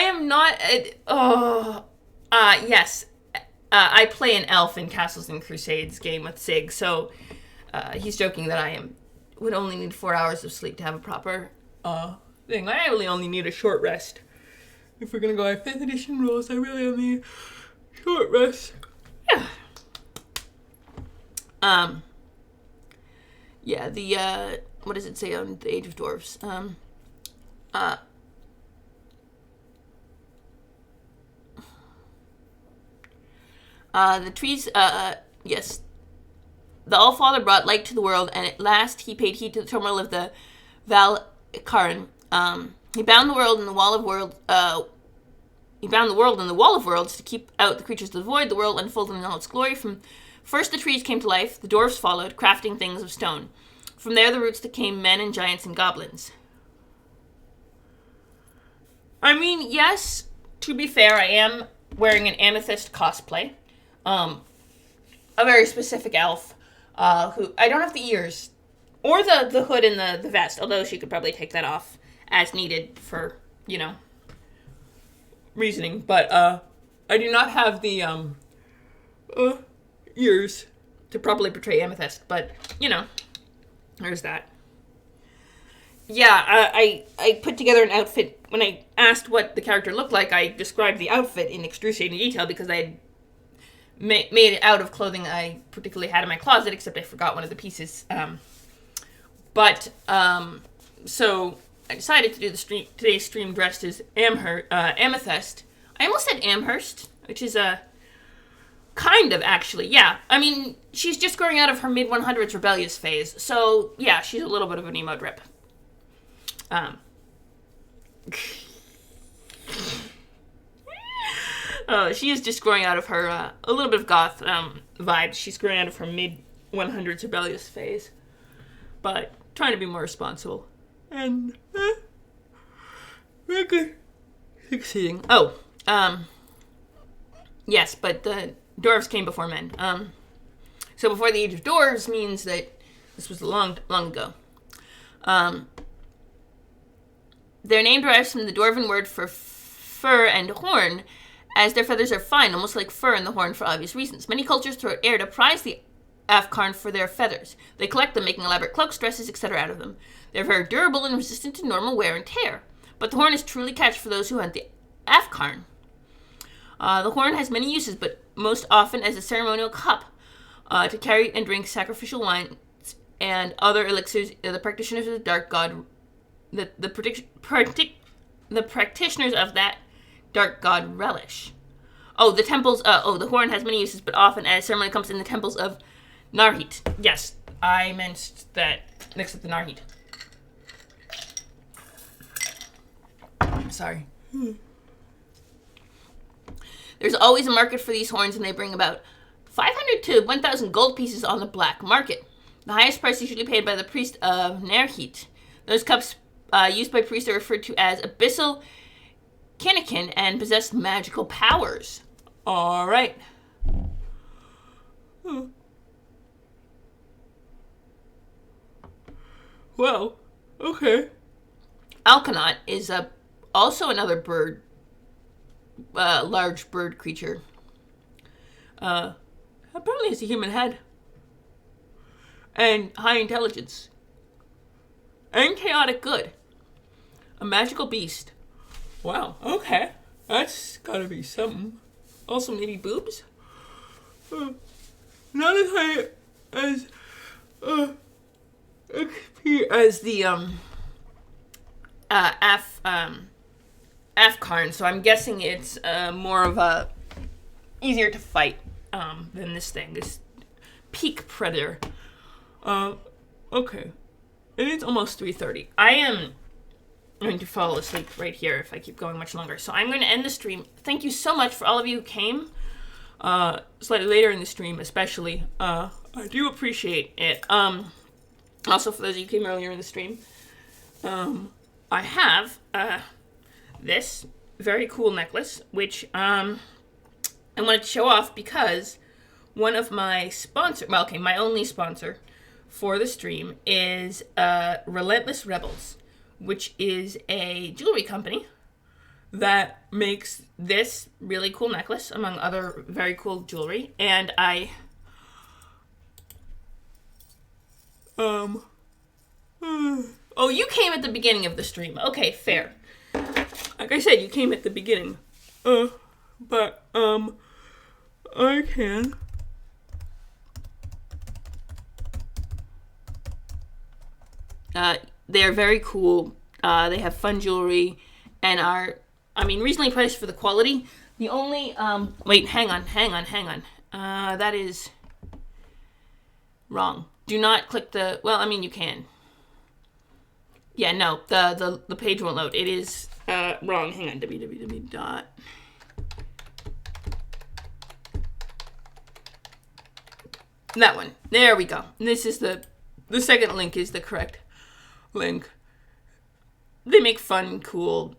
am not... yes. I play an elf in Castles and Crusades game with Sig, so he's joking that I would only need 4 hours of sleep to have a proper thing. I really only need a short rest. If we're going to go by 5th edition rules, I really only need a short rest. Yeah. Yeah, the, what does it say on the Age of Dwarves? The trees, yes. The Allfather brought light to the world, and at last he paid heed to the turmoil of the Valkaran. He bound the world in the wall of worlds, to keep out the creatures of the void. The world unfolded in all its glory. From first the trees came to life, the dwarves followed, crafting things of stone. From there the roots became men and giants and goblins. I mean, yes, to be fair, I am wearing an Amethyst cosplay. A very specific elf, who, I don't have the ears, or the hood and the vest, although she could probably take that off as needed for, reasoning, but, I do not have the, ears to properly portray Amethyst, but, there's that. Yeah, I put together an outfit. When I asked what the character looked like, I described the outfit in excruciating detail because I had made it out of clothing I particularly had in my closet, except I forgot one of the pieces. So I decided to do today's stream dressed as Amethyst. I almost said Amherst, which is kind of, actually, yeah. I mean, she's just growing out of her mid-100s rebellious phase, so yeah, she's a little bit of an emo drip. She is just growing out of her, a little bit of goth, vibe. She's growing out of her mid-100s rebellious phase, but trying to be more responsible. And, succeeding. Oh, yes, but the Dwarves came before men. So before the age of dwarves means that this was long ago. Their name derives from the Dwarven word for fur and horn, as their feathers are fine, almost like fur in the horn for obvious reasons. Many cultures throughout Eirda prize the Afkarn for their feathers. They collect them, making elaborate cloaks, dresses, etc. out of them. They're very durable and resistant to normal wear and tear. But the horn is truly catch for those who hunt the Afkarn. The horn has many uses, but most often as a ceremonial cup to carry and drink sacrificial wines and other elixirs. The practitioners of the dark god, the practitioners of that dark god relish. Oh, the temples. The horn has many uses, but often as ceremony comes in the temples of Narhit. Yes, I meant that next to the Narhit. Sorry. There's always a market for these horns, and they bring about 500 to 1,000 gold pieces on the black market. The highest price usually paid by the priest of Nerhit. Those cups used by priests are referred to as abyssal kinnikin and possess magical powers. All right. Well, okay. Alkanaut is also another bird, large bird creature. Apparently has a human head. And high intelligence. And chaotic good. A magical beast. Wow, okay. That's gotta be something. Also maybe boobs? Not as high as XP as the Afkarn, so I'm guessing it's more of a easier to fight than this thing, this peak predator. Okay. It is almost 3:30. I am going to fall asleep right here if I keep going much longer. So I'm going to end the stream. Thank you so much for all of you who came slightly later in the stream, especially. I do appreciate it. Also, for those of you who came earlier in the stream, I have this very cool necklace, which I wanted to show off because one of my my only sponsor for the stream is Relentless Rebels, which is a jewelry company that makes this really cool necklace, among other very cool jewelry. And I oh, you came at the beginning of the stream. Okay, fair. Like I said, you came at the beginning. But I can they're very cool. They have fun jewelry and are, reasonably priced for the quality. The only, wait, hang on. That is wrong. Do not click the, you can. Yeah, no, the page won't load. It is, wrong. Hang on, www. That one. There we go. This is the second link is the correct link. They make fun, cool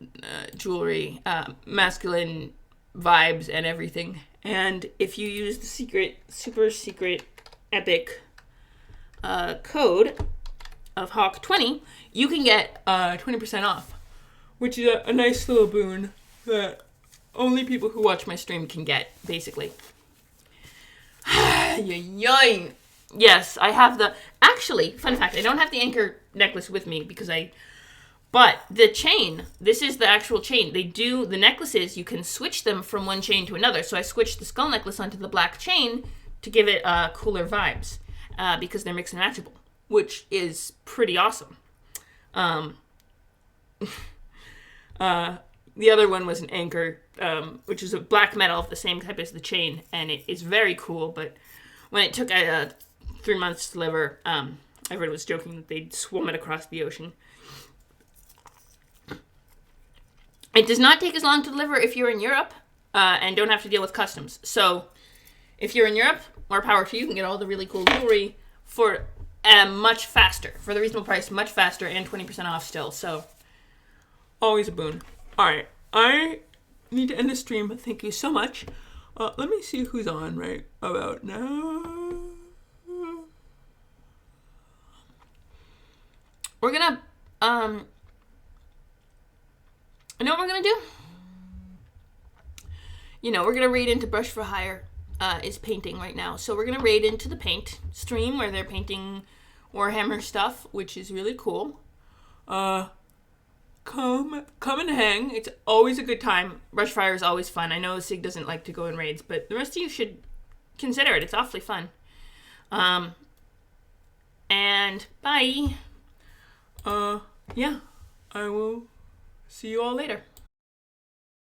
jewelry, masculine vibes and everything. And if you use the super secret, epic code of Hawk20, you can get 20% off, which is a nice little boon that only people who watch my stream can get, basically. Yoy. Yes, I have actually, fun fact, I don't have the anchor necklace with me but the chain, this is the actual chain. The necklaces, you can switch them from one chain to another. So I switched the skull necklace onto the black chain to give it cooler vibes, because they're mix and matchable, which is pretty awesome. The other one was an anchor, which is a black metal of the same type as the chain, and it is very cool, but when it took 3 months to deliver, everyone was joking that they'd swum it across the ocean. It does not take as long to deliver if you're in Europe, and don't have to deal with customs. So, if you're in Europe, more power to you. You can get all the really cool jewelry for much faster, for the reasonable price, much faster, and 20% off still. So, always a boon. Alright, I need to end the stream. Thank you so much. Let me see who's on right about now. We're gonna, you know what we're gonna do? You know, we're gonna raid into Brush for Hire is painting right now. So we're gonna raid into the paint stream where they're painting Warhammer stuff, which is really cool. Come and hang. It's always a good time. Brush Fire is always fun. I know Sig doesn't like to go in raids, but the rest of you should consider it. It's awfully fun. And bye. Yeah, I will see you all later.